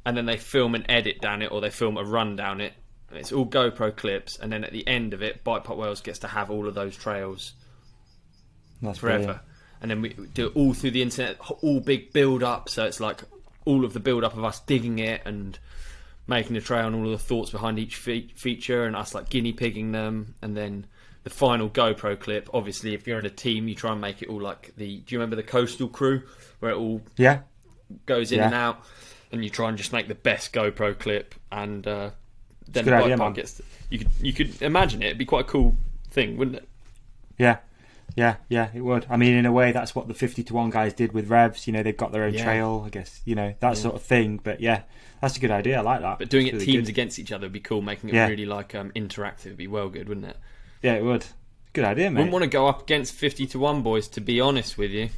and then they film an edit down it, or they film a run down it. And it's all GoPro clips, and then at the end of it, Bike Park Wales gets to have all of those trails forever. Brilliant. And then we do it all through the internet, all big build-up, so it's like all of the build-up of us digging it and making the trail and all of the thoughts behind each feature, and us like guinea pigging them, and then the final GoPro clip. Obviously, if you're in a team, you try and make it all like do you remember the Coastal Crew, where it all goes in and out, and you try and just make the best GoPro clip, and then the bike park gets. You could imagine it. It'd be quite a cool thing, wouldn't it? Yeah, it would. I mean, in a way, that's what the 50-1 guys did with Revs. You know, they've got their own trail, I guess. You know, that sort of thing. But yeah, that's a good idea. I like that. But doing it really teams against each other would be cool. Making it really like interactive would be well good, wouldn't it? Yeah, it would. Good idea, mate. Wouldn't want to go up against 50-1 boys, to be honest with you.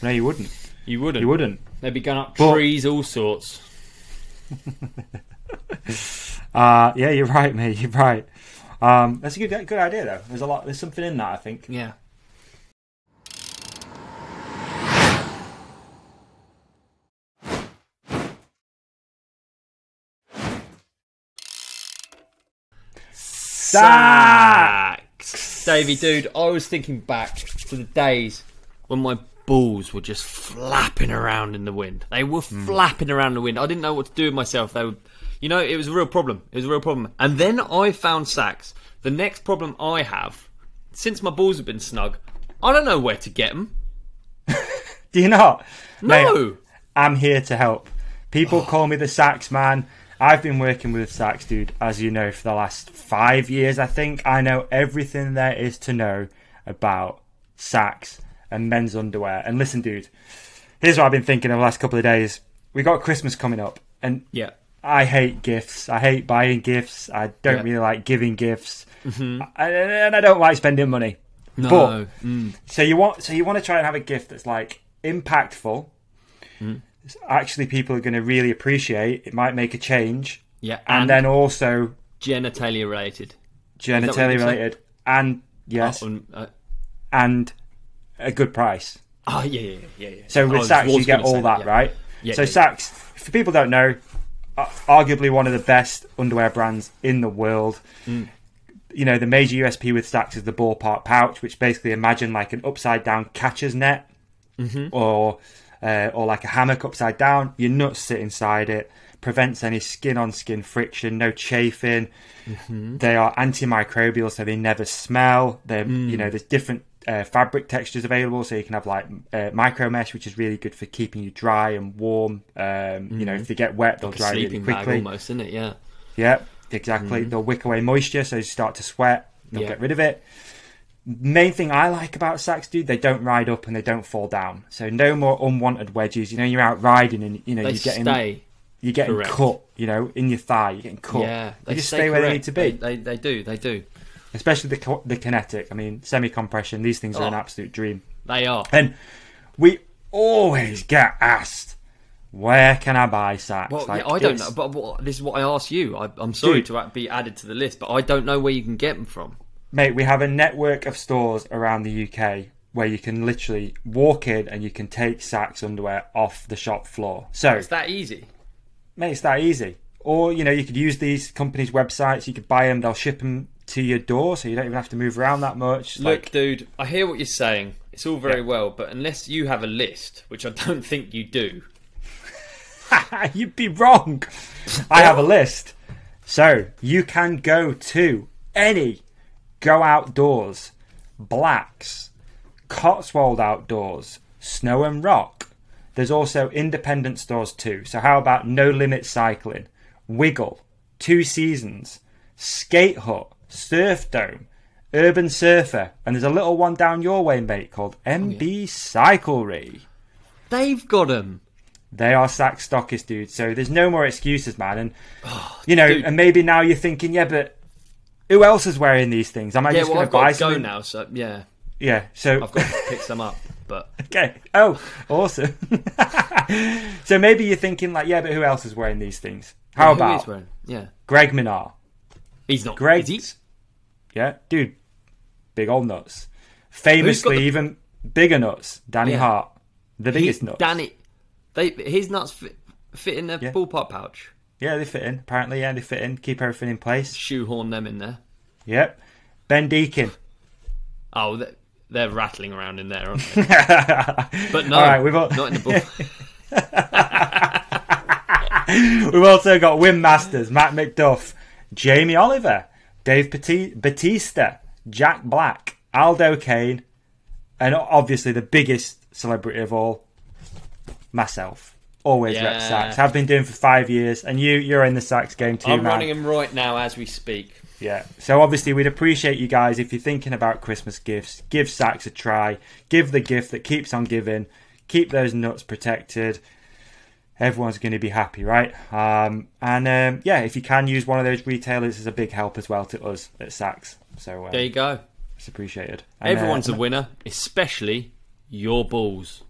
No, you wouldn't. You wouldn't. They'd be going up trees, all sorts. Yeah, you're right, mate. You're right. That's a good idea, though. There's something in that, I think. Yeah. Sacks! Davey, dude, I was thinking back to the days when my balls were just flapping around in the wind. They were flapping around in the wind. I didn't know what to do with myself. They were, it was a real problem. And then I found sacks. The next problem I have, since my balls have been snug, I don't know where to get them. Do you not? No. Mate, I'm here to help. People call me the Sacks man. I've been working with Sacks, dude, as you know, for the last 5 years, I think. I know everything there is to know about Sacks and men's underwear. And listen, dude, here's what I've been thinking over the last couple of days. We got Christmas coming up, and I hate gifts. I hate buying gifts. I don't really like giving gifts, and I don't like spending money. No. But so you want to try and have a gift that's like impactful. Actually, people are going to really appreciate. It might make a change. Yeah, and then also genitalia related. And yes, and a good price. Oh yeah. So with Saks, you get all that, right? Yeah, so Saks, for people who don't know, arguably one of the best underwear brands in the world. You know, the major USP with Saks is the ballpark pouch, which basically imagine like an upside down catcher's net, or like a hammock upside down. Your nuts sit inside it. Prevents any skin on skin friction, no chafing. They are antimicrobial, so they never smell. They you know, there's different fabric textures available, so you can have like micro mesh, which is really good for keeping you dry and warm. You know, if they get wet, they'll like dry really quickly. Bag almost, isn't it? Yeah, exactly. They'll wick away moisture, so you start to sweat. They'll get rid of it. Main thing I like about Saks, dude, they don't ride up and they don't fall down. So no more unwanted wedges. You know, you're out riding and you know you're getting cut, you know, in your thigh. You're getting cut. Yeah, they just stay where they need to be. They do. Especially the kinetic. I mean, semi-compression. These things are an absolute dream. They are. And we always get asked, where can I buy Saks? Well, I don't know. But this is what I asked you. I'm sorry to be added to the list, but I don't know where you can get them from. Mate, we have a network of stores around the UK where you can literally walk in and you can take Saks underwear off the shop floor. So it's that easy. Mate, it's that easy. Or, you know, you could use these companies' websites. You could buy them. They'll ship them to your door, so you don't even have to move around that much. Look, dude, I hear what you're saying. It's all very well, but unless you have a list, which I don't think you do. You'd be wrong. I have a list. So, you can go to any Go Outdoors, Blacks, Cotswold Outdoors, Snow and Rock. There's also independent stores too. So how about No Limit Cycling, Wiggle, Two Seasons, Skate Hut, Surf Dome, Urban Surfer, and there's a little one down your way, mate, called MB Cyclery. They've got them. They are Saks stockists, dude. So there's no more excuses, man. And you know, dude. And maybe now you're thinking, yeah, but who else is wearing these things? Am I just going to buy some? I've got to go now, so yeah. Yeah, so I've got to pick some up. But okay. Oh, awesome. So maybe you're thinking like, yeah, but who else is wearing these things? How about? Who is wearing? Yeah. Greg Minnaar. He's not. Greg. Is he? Yeah, dude. Big old nuts. Famously, even bigger nuts. Danny Hart. The biggest nuts. His nuts fit in the ballpark pouch. Yeah, they fit in. Apparently, they fit in. Keep everything in place. Shoehorn them in there. Yep. Ben Deacon. Oh, they're rattling around in there, aren't they? But no, not in the ball. We've also got Wim Masters, Matt McDuff, Jamie Oliver, Dave Batista, Jack Black, Aldo Kane, and obviously the biggest celebrity of all, myself. Always rep Saks. Have been doing for 5 years, and you're in the Saks game too, I'm running them right now as we speak. Yeah, so obviously we'd appreciate you guys if you're thinking about Christmas gifts. Give Saks a try. Give the gift that keeps on giving. Keep those nuts protected. Everyone's going to be happy, right? If you can use one of those retailers, it's a big help as well to us at Saks. So there you go. It's appreciated. And, everyone's a winner, especially your balls.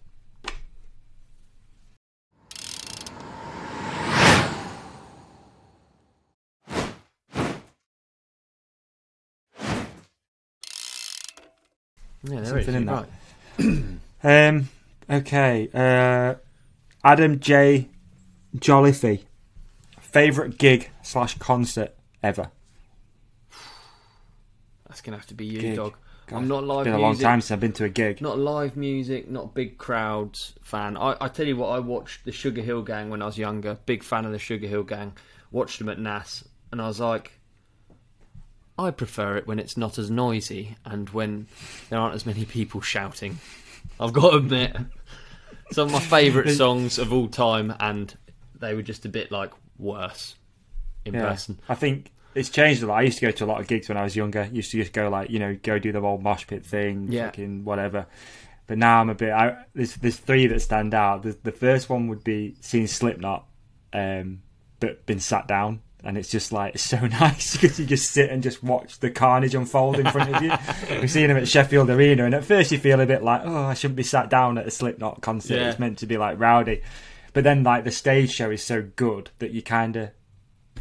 Yeah, there something is, in that. Right. Okay. Adam J. Jolliffe. Favourite gig / concert ever? That's going to have to be you, dog. God, I'm not live music. It's been a long time since I've been to a gig. Not live music, not big crowds fan. I tell you what, I watched the Sugar Hill Gang when I was younger. Big fan of the Sugar Hill Gang. Watched them at NAS. And I was like, I prefer it when it's not as noisy and when there aren't as many people shouting. I've got to admit, some of my favourite songs of all time, and they were just a bit like worse in person. I think it's changed a lot. I used to go to a lot of gigs when I was younger. Used to just go like, go do the old mosh pit thing, fucking whatever. But now I'm a bit. There's three that stand out. The first one would be seeing Slipknot. but been sat down. And it's just like, it's so nice because you just sit and just watch the carnage unfold in front of you. We've seen him at Sheffield Arena, and at first you feel a bit like, oh, I shouldn't be sat down at a Slipknot concert. Yeah. It's meant to be like rowdy. But then like the stage show is so good that you kind of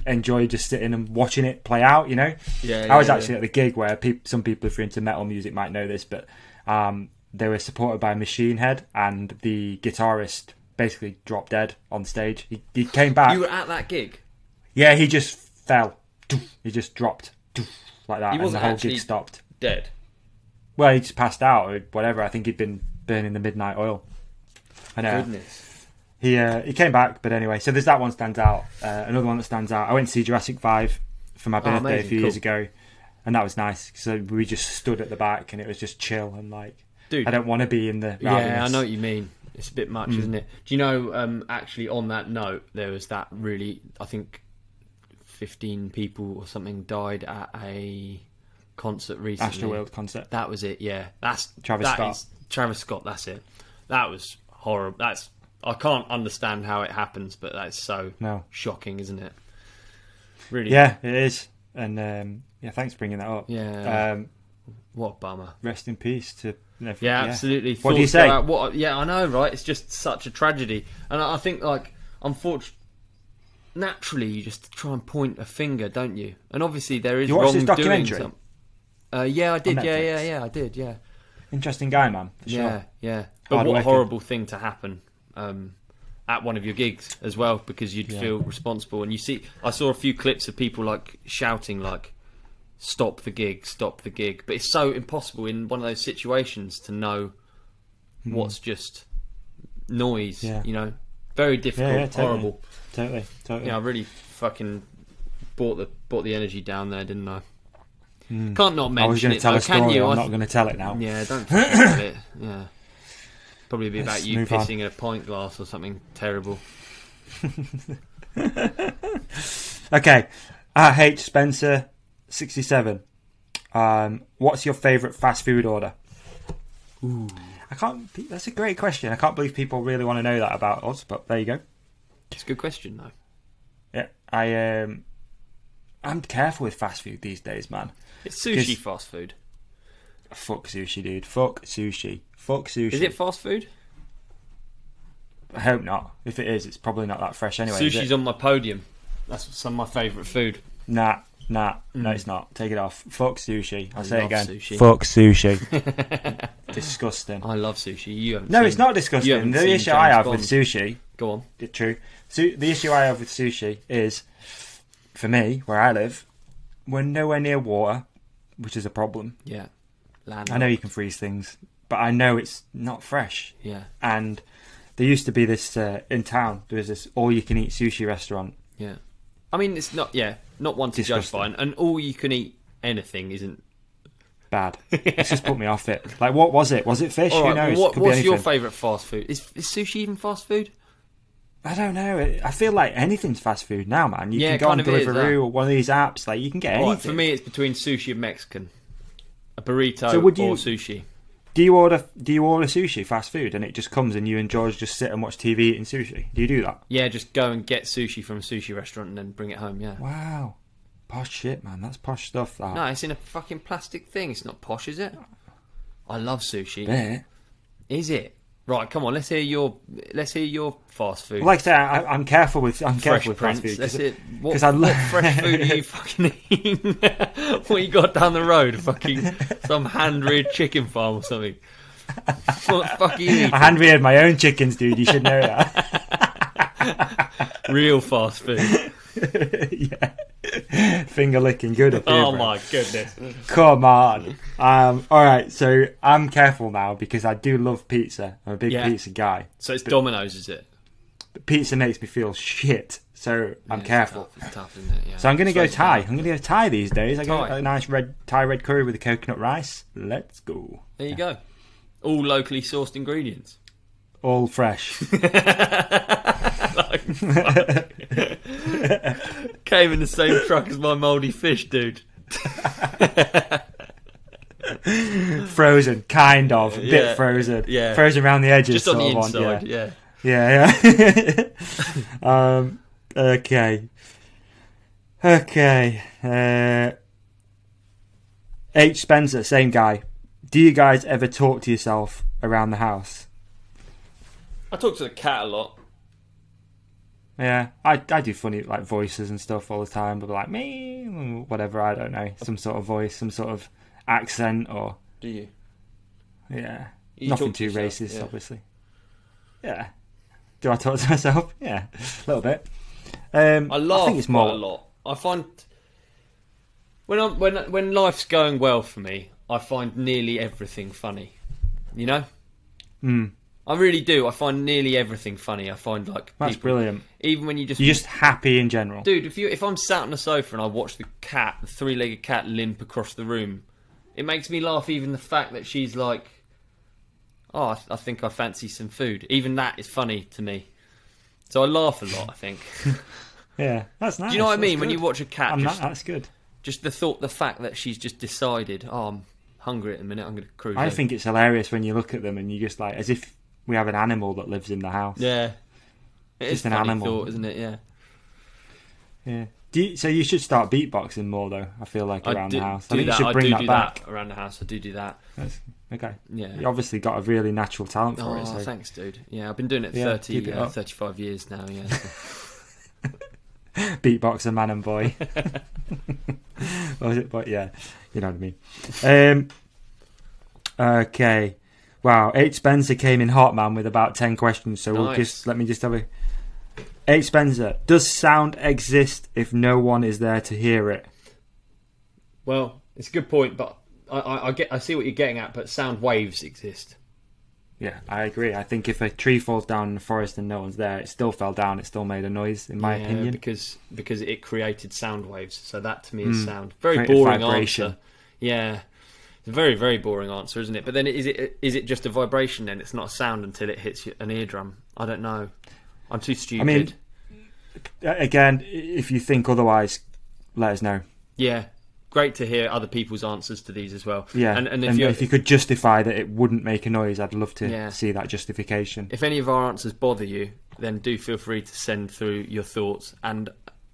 enjoy just sitting and watching it play out, you know? I was actually at the gig where some people, if you're into metal music, might know this, but they were supported by Machine Head, and the guitarist basically dropped dead on stage. He came back. You were at that gig? Yeah, he just fell. He just dropped like that, He wasn't and the whole actually gig stopped. Dead? Well, he just passed out or whatever. I think he'd been burning the midnight oil. I know. Goodness. He came back, but anyway. So there's that one stands out. Another one that stands out. I went to see Jurassic 5 for my birthday a few years ago, and that was nice. So we just stood at the back, and it was just chill and like. Dude, I don't want to be in the. Rowdiness. Yeah, I know what you mean. It's a bit much, isn't it? Do you know? Actually, on that note, there was that really. I think 15 people or something died at a concert recently. Astroworld concert. That was it. Yeah, that's Travis Scott. Travis Scott. That's it. That was horrible. I can't understand how it happens, but that's so shocking, isn't it? Really. Yeah, it is. And thanks for bringing that up. Yeah. What a bummer. Rest in peace to. Yeah, absolutely. What do you say? Yeah, I know, right? It's just such a tragedy, and I think, like, unfortunately, naturally, you just try and point a finger, don't you? And obviously, there is wrongdoing. You watched this documentary? Yeah, I did. Yeah, I did. Yeah. Interesting guy, man. For sure. Yeah. But what a horrible thing to happen at one of your gigs as well, because you'd feel responsible. And I saw a few clips of people like shouting, like, stop the gig, but it's so impossible in one of those situations to know what's just noise, you know, very difficult, horrible. Totally. Yeah, I really fucking brought the energy down there, didn't I? Can't not mention it. I was going to tell a story, I'm not going to tell it now. Yeah, don't tell it. Yeah, probably be about you pissing in a pint glass or something terrible. Okay, H Spencer 67. What's your favourite fast food order? Ooh. That's a great question. I can't believe people really want to know that about us, but there you go. It's a good question, though. Yeah, I'm careful with fast food these days, man. It's sushi fast food. Fuck sushi, dude. Fuck sushi. Is it fast food? I hope not. If it is, it's probably not that fresh anyway. Sushi's on my podium. That's some of my favourite food. Nah, no, it's not. Take it off. Fuck sushi. I'll say it again. Sushi. Fuck sushi. Disgusting. I love sushi. You haven't. No, it's not disgusting. The issue I have with sushi. Go on. It's true. So the issue I have with sushi is, for me, where I live, we're nowhere near water, which is a problem. Yeah. I know you can freeze things, but I know it's not fresh. Yeah. And there used to be this in town. There was this all-you-can-eat sushi restaurant. Yeah. I mean, it's not one to judge by, and all-you-can-eat anything isn't bad. It's just put me off it. Like, what was it? Was it fish? All right, who knows? What's your favourite fast food? Is sushi even fast food? I don't know. I feel like anything's fast food now, man. You can go on Deliveroo or one of these apps. Like, you can get anything. Right, for me, it's between sushi and Mexican. A burrito or sushi. Do you order sushi, fast food, and it just comes and you and George just sit and watch TV eating sushi? Do you do that? Yeah, just go and get sushi from a sushi restaurant and then bring it home, yeah. Wow. Posh shit, man. That's posh stuff, that. No, it's in a fucking plastic thing. It's not posh, is it? I love sushi. Yeah. Is it? Right, come on. Let's hear your fast food. Well, like I say, I'm careful with fast food. Let's hear what fresh food are you fucking eating? What you got down the road? Fucking some hand-reared chicken farm or something. What the fuck are you eating? I hand-reared my own chickens, dude. You should know that. Real fast food. Yeah. Finger licking good up here. Oh my goodness. Come on. Alright, so I'm careful now because I do love pizza. I'm a big pizza guy. So it's Domino's, is it? But pizza makes me feel shit, so I'm careful. It's tough, isn't it? Yeah. So I'm going to go Thai. I'm going to go Thai these days. I got a nice Thai red curry with a coconut rice. Let's go. There you go. All locally sourced ingredients. All fresh. Came in the same truck as my mouldy fish, dude. Frozen, kind of. A bit frozen. Yeah. Frozen around the edges. Just on the inside, yeah. Okay. H. Spencer, same guy. Do you guys ever talk to yourself around the house? I talk to the cat a lot. Yeah, I do funny like voices and stuff all the time, but like me, whatever, I don't know, some sort of voice, some sort of accent, or do you? Yeah, you nothing too racist, obviously. Yeah, do I talk to myself? Yeah, a little bit. I laugh quite a lot. I find when life's going well for me, I find nearly everything funny. You know? I really do. I find nearly everything funny. I find like that's brilliant. Even when you're just happy in general, dude. If I'm sat on the sofa and I watch the three-legged cat, limp across the room, it makes me laugh. Even the fact that she's like, "Oh, I think I fancy some food." Even that is funny to me. So I laugh a lot. I think. Yeah, that's nice. Do you know what I mean? When you watch a cat, that's good. Just the fact that she's just decided, "Oh, I'm hungry at the minute. I'm going to cruise." I think it's hilarious when you look at them and you just like as if we have an animal that lives in the house. Yeah. It's just an animal, thought, isn't it? Yeah. Yeah. So you should start beatboxing more, though. I feel like around the house. I think you should bring that back around the house. I do that. Okay. Yeah. You obviously got a really natural talent for it. Oh, thanks, dude. Yeah, I've been doing it 35 years now. Yeah. So. Beatboxer, man and boy. What was it? But yeah, you know what I mean. Okay. Wow, H. Spencer came in hot, man, with about 10 questions. So nice. let me just have a. H. Spencer, does sound exist if no one is there to hear it? Well, it's a good point, but I see what you're getting at. But sound waves exist. Yeah, I agree. I think if a tree falls down in the forest and no one's there, it still fell down. It still made a noise, in my opinion, because it created sound waves. So that to me is sound. Very boring answer. Yeah. It's a very, very boring answer, isn't it? But then is it just a vibration then? It's not a sound until it hits an eardrum. I don't know. I'm too stupid. I mean, again, if you think otherwise, let us know. Yeah. Great to hear other people's answers to these as well. Yeah. And if you could justify that it wouldn't make a noise, I'd love to see that justification. If any of our answers bother you, then do feel free to send through your thoughts. And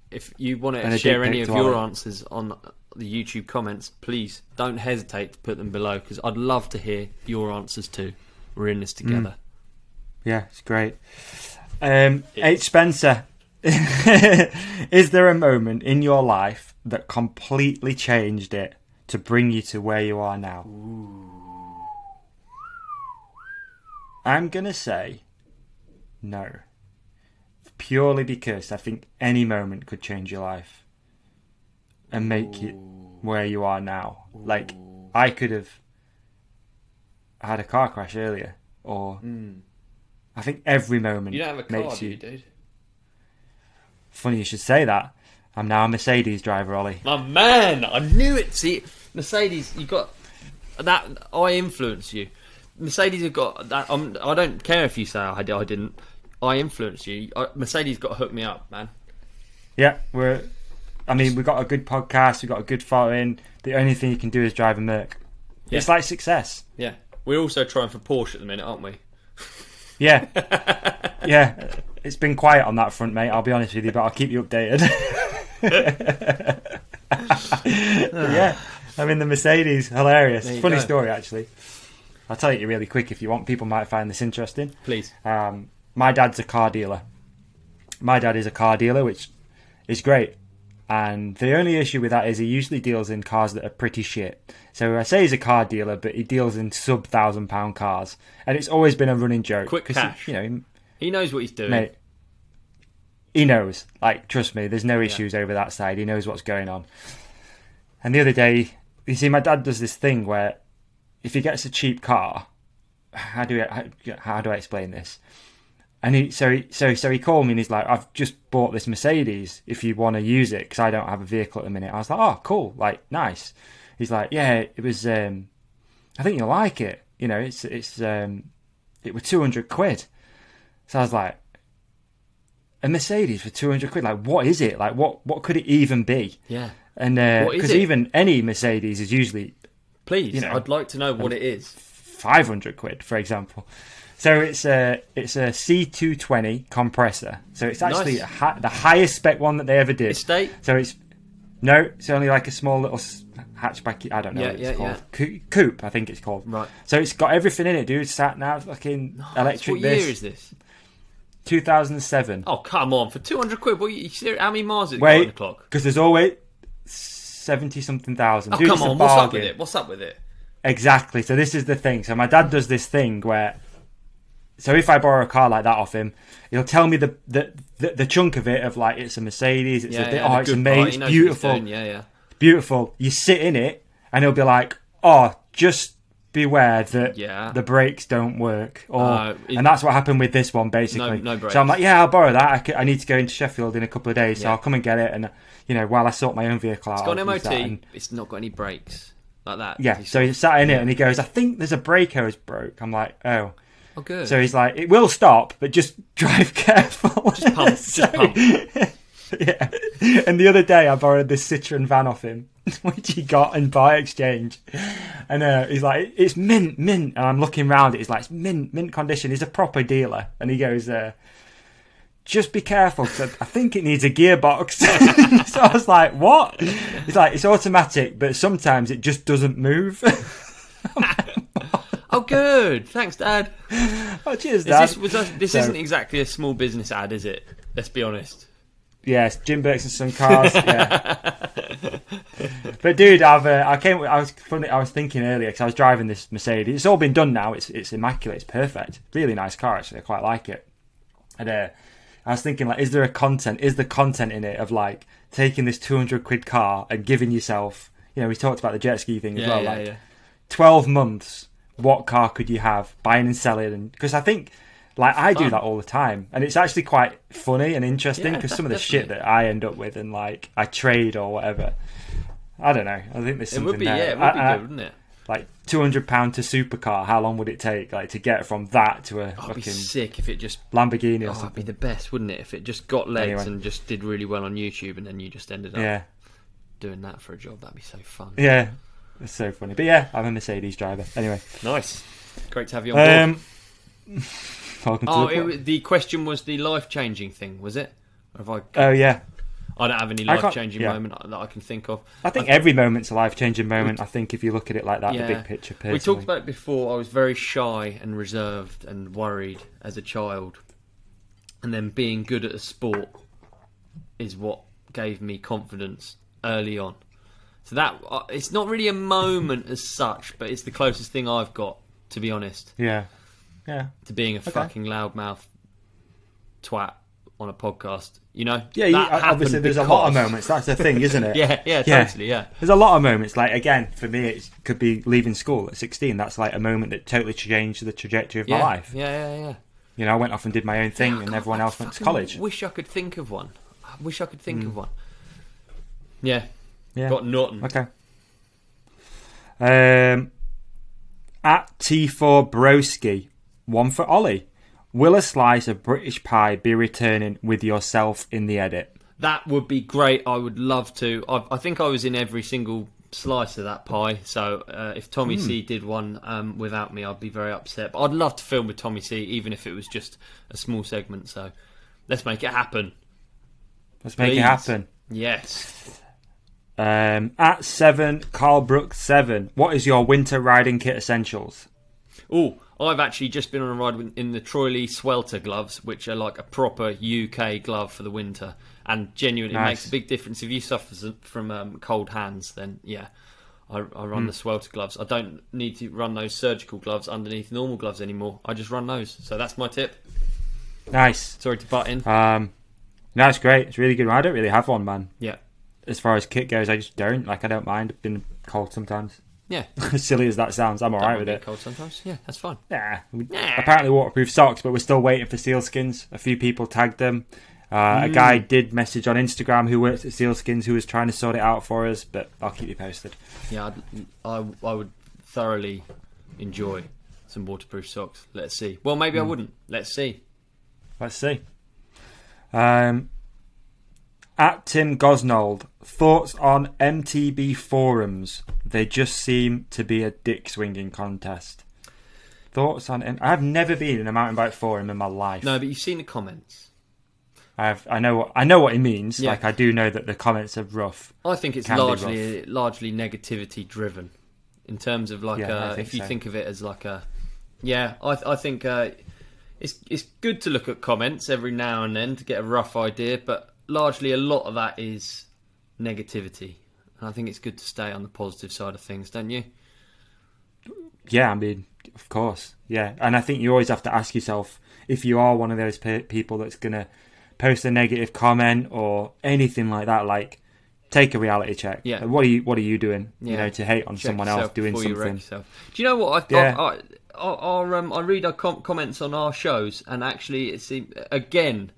if you want to share any of your answers on the YouTube comments, please don't hesitate to put them below, because I'd love to hear your answers too. We're in this together. Yeah, it's great. H. Spencer, is there a moment in your life that completely changed it to bring you to where you are now? Ooh. I'm going to say no. Purely because I think any moment could change your life and make it where you are now. Like, I could have had a car crash earlier, or I think every moment you don't have a car, makes you. Dude. Funny you should say that. I'm now a Mercedes driver, Ollie. My man, I knew it. See, Mercedes, you got that. I influence you. Mercedes have got that. I don't care if you say I didn't. I influence you. Mercedes got to hook me up, man. Yeah, we've got a good podcast. We've got a good following. The only thing you can do is drive a Merc. Yeah. It's like success. Yeah. We're also trying for Porsche at the minute, aren't we? Yeah. Yeah. It's been quiet on that front, mate. I'll be honest with you, but I'll keep you updated. Yeah. I mean, the Mercedes, hilarious. Funny story, actually. I'll tell you really quick if you want. People might find this interesting. Please. My dad's a car dealer. My dad is a car dealer, which is great. And the only issue with that is he usually deals in cars that are pretty shit. So I say he's a car dealer, but he deals in sub £1,000 cars. And it's always been a running joke. Quick cash. He knows what he's doing. Mate, he knows. Like, trust me, there's no issues over that side. He knows what's going on. And the other day, you see, my dad does this thing where if he gets a cheap car, how do I explain this? And he called me and he's like, I've just bought this Mercedes if you want to use it, because I don't have a vehicle at the minute. I was like, oh, cool, like, nice. He's like, yeah, it was, I think you'll like it. It was 200 quid. So I was like, a Mercedes for 200 quid? Like, what is it? Like, what could it even be? Yeah. And because even any Mercedes is usually... Please, I'd like to know what it is. £500, for example. So it's a C220 compressor. So it's actually the highest spec one that they ever did. Estate? So it's only like a small little hatchback. I don't know what it's called. Yeah. Coupe, I think it's called. Right. So it's got everything in it, dude. Sat nav, fucking electric. What year is this? 2007. Oh, come on. For £200, how many miles has it got on the clock? Because there's always 70-something thousand. Oh, dude, come on. What's up with it? Exactly. So this is the thing. So my dad does this thing where... So if I borrow a car like that off him, he'll tell me the chunk of it of like, it's a Mercedes, it's it's amazing, it's beautiful. Beautiful. You sit in it and he'll be like, oh, just beware that the brakes don't work. And that's what happened with this one, basically. No brakes. So I'm like, yeah, I'll borrow that. I need to go into Sheffield in a couple of days, so I'll come and get it. And, while I sort my own vehicle out. It's got an MOT, it's not got any brakes like that. Yeah, so he sat in it and he goes, I think there's a brake hose broke. I'm like, oh. Oh, good. So he's like, it will stop, but just drive careful. Just pump. Just pump. Yeah. And the other day, I borrowed this Citroen van off him, which he got in by exchange. And he's like, it's mint. And I'm looking round it. He's like, it's mint condition. He's a proper dealer. And he goes, just be careful, because I think it needs a gearbox. So I was like, what? He's like, it's automatic, but sometimes it just doesn't move. Oh, good. Thanks, Dad. Oh, cheers, Dad. This isn't exactly a small business ad, is it? Let's be honest. Yes, Jim Burks and Son Cars. Yeah. But dude, I was thinking earlier because I was driving this Mercedes. It's all been done now. It's immaculate. It's perfect. Really nice car, actually. I quite like it. And I was thinking, like, is the content in it of like taking this £200 car and giving yourself? We talked about the jet ski thing as well. 12 months. What car could you have, buying and selling? And because I think, like, I do that all the time, and it's actually quite funny and interesting because some of the shit that I end up with and like I trade or whatever. I don't know. I think there's something there. Yeah, it would be good, wouldn't it? Like £200 to supercar. How long would it take, like, to get from that to a fucking sick if it just Lamborghini or something? It'd be the best, wouldn't it? If it just got legs and just did really well on YouTube, and then you just ended up doing that for a job. That'd be so fun. Yeah. It's so funny. But yeah, I'm a Mercedes driver. Anyway. Nice. Great to have you on board. The question was the life-changing thing, was it? Oh, yeah. I don't have any life-changing moment that I can think of. I think every moment's a life-changing moment, I think, if you look at it like that, the big picture, personally. We talked about it before. I was very shy and reserved and worried as a child. And then being good at a sport is what gave me confidence early on. So that it's not really a moment as such, but it's the closest thing I've got, to be honest. Yeah. To being a fucking loudmouth twat on a podcast, Yeah, obviously there's a lot of moments. That's the thing, isn't it? yeah, totally, yeah. There's a lot of moments. Like, again, for me, it could be leaving school at 16. That's like a moment that totally changed the trajectory of my life. Yeah. I went off and did my own thing, and everyone else went to college. Wish I could think of one. Yeah. Got nothing. Okay. At T4 Broski, one for Ollie. Will a slice of British pie be returning with yourself in the edit? That would be great. I would love to. I think I was in every single slice of that pie. So if Tommy C did one without me, I'd be very upset. But I'd love to film with Tommy C, even if it was just a small segment. So let's make it happen. Let's make it happen. Yes. At 7, Carl Brooks 7. What is your winter riding kit essentials? Oh, I've actually just been on a ride in the Troy Lee Swelter gloves, which are like a proper UK glove for the winter. And genuinely, it makes a big difference. If you suffer from cold hands, then I run the Swelter gloves. I don't need to run those surgical gloves underneath normal gloves anymore. I just run those. So that's my tip. Nice. Sorry to butt in. No, it's great. It's really good. I don't really have one, man. Yeah. As far as kit goes, I just don't. Like, I don't mind being cold sometimes. Yeah. As silly as that sounds, I'm alright with it. Cold sometimes. Yeah, that's fine. Apparently waterproof socks, but we're still waiting for Sealskins. A few people tagged them. A guy did message on Instagram who works at Sealskins who was trying to sort it out for us, but I'll keep you posted. Yeah, I would thoroughly enjoy some waterproof socks. Let's see. Well, maybe I wouldn't. Let's see. At Tim Gosnold, thoughts on MTB forums? They just seem to be a dick swinging contest. thoughts on him. I've never been in a mountain bike forum in my life. No, but you've seen the comments. I know what he means. Yeah. Like, I do know that the comments are rough. I think it's largely negativity driven, in terms of like if you think of it as like a. Yeah, I think it's good to look at comments every now and then to get a rough idea, but largely a lot of that is negativity, and I think it's good to stay on the positive side of things, don't you? Yeah, I mean, of course, yeah, and I think you always have to ask yourself, if you are one of those people that's gonna post a negative comment or anything like that, like, take a reality check. Yeah. Like, what are you doing? Yeah. You know, to hate on someone else doing something. Do you know what? I read our comments on our shows, and actually, it's again,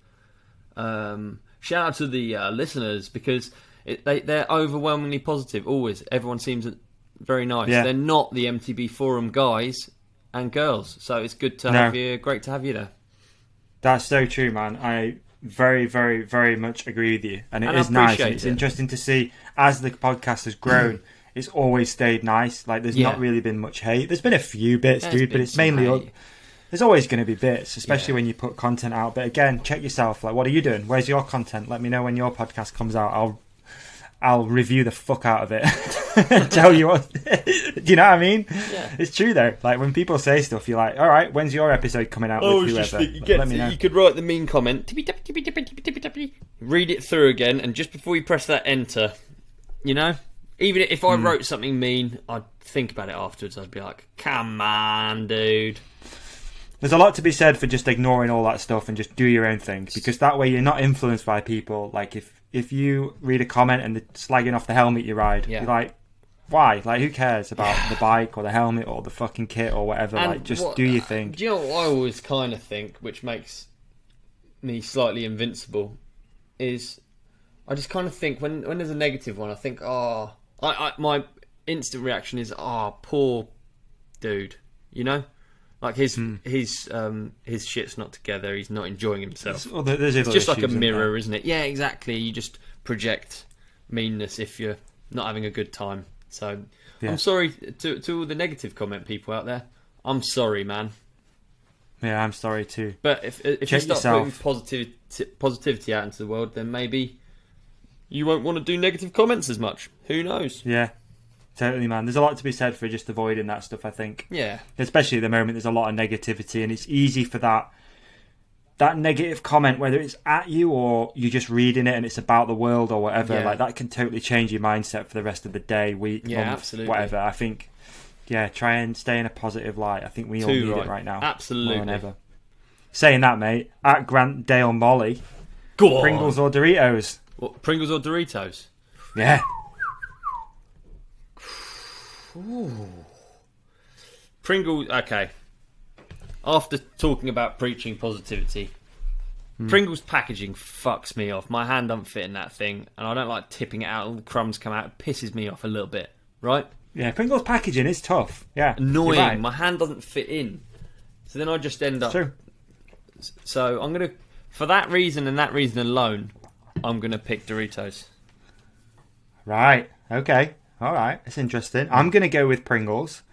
shout out to the listeners, because they're overwhelmingly positive. Always, everyone seems very nice. Yeah. They're not the MTB forum guys and girls, so it's good to have you. Great to have you there. That's so true, man. I very, very, very much agree with you, and it is nice. And it's interesting to see as the podcast has grown. It's always stayed nice. Like, there's not really been much hate. There's been a few bits, dude, but it's mainly there's always going to be bits, especially when you put content out. But again, check yourself. Like, what are you doing? Where's your content? Let me know when your podcast comes out. I'll review the fuck out of it and tell you what. Do you know what I mean? Yeah. It's true though. Like, when people say stuff, you're like, all right, when's your episode coming out with whoever? Let me know. You could write the mean comment, read it through again, and just before you press that enter, you know, even if I wrote something mean, I'd think about it afterwards. I'd be like, come on, dude. There's a lot to be said for just ignoring all that stuff and just do your own thing, because that way you're not influenced by people. Like, if you read a comment and they're slagging off the helmet you ride, you're like, why? Like, who cares about the bike or the helmet or the fucking kit or whatever? And like, just do your thing. Do you know what I always kind of think, which makes me slightly invincible, is I just kind of think when there's a negative one, I think, my instant reaction is, poor dude, you know? Like, his shit's not together. He's not enjoying himself. It's just like a mirror, isn't it? Yeah, exactly. You just project meanness if you're not having a good time. So I'm sorry to all the negative comment people out there. I'm sorry, man. Yeah, I'm sorry too. But if you start putting positivity out into the world, then maybe you won't want to do negative comments as much. Who knows? Yeah. Totally, man. There's a lot to be said for just avoiding that stuff, I think. Yeah. Especially at the moment, there's a lot of negativity, and it's easy for that negative comment, whether it's at you or you're just reading it and it's about the world or whatever, like, that can totally change your mindset for the rest of the day, week, month, absolutely. Whatever. I think, try and stay in a positive light. I think we all need it right now. Absolutely. More than ever. Saying that, mate, at Grant Dale Molly, go on. Pringles or Doritos? What, Pringles or Doritos? Yeah. Ooh. Pringles, okay. After talking about preaching positivity, Pringles packaging fucks me off. My hand don't fit in that thing, and I don't like tipping it out. All the crumbs come out. It pisses me off a little bit, right? Yeah, Pringles packaging is tough. Yeah, annoying. Right. My hand doesn't fit in, so then I just end up. True. So I'm gonna, for that reason and that reason alone, I'm gonna pick Doritos. Right. Okay. All right, that's interesting. I'm going to go with Pringles.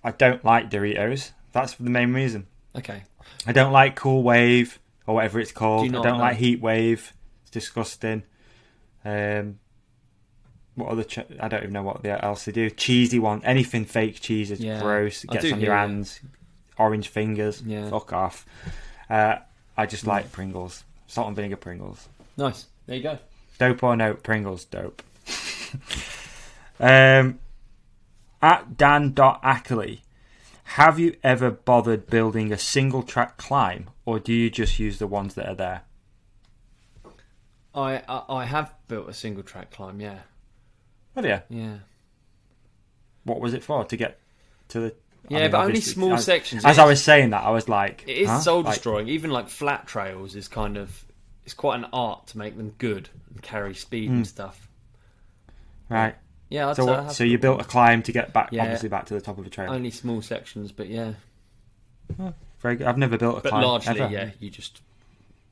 I don't like Doritos. That's the main reason. Okay. I don't like Cool Wave or whatever it's called. I don't like Heat Wave. It's disgusting. What other? I don't even know what else they do. Cheesy one. Anything fake cheese is gross. It gets on your hands. Orange fingers. Yeah. Fuck off. I just like Pringles. Salt and vinegar Pringles. Nice. There you go. Dope or no? Pringles. Dope. At Dan.Ackley, have you ever bothered building a single track climb, or do you just use the ones that are there? I have built a single track climb, yeah. Have you? Yeah. What was it for? To get to the... Yeah, but only small sections. As I was saying that, I was like... It is soul destroying. Even like flat trails is kind of... It's quite an art to make them good and carry speed and stuff. Right. Yeah, so you built a climb to get back, obviously back to the top of a trail. Only small sections, but yeah. Oh, very good. I've never built a climb. But largely, ever. you just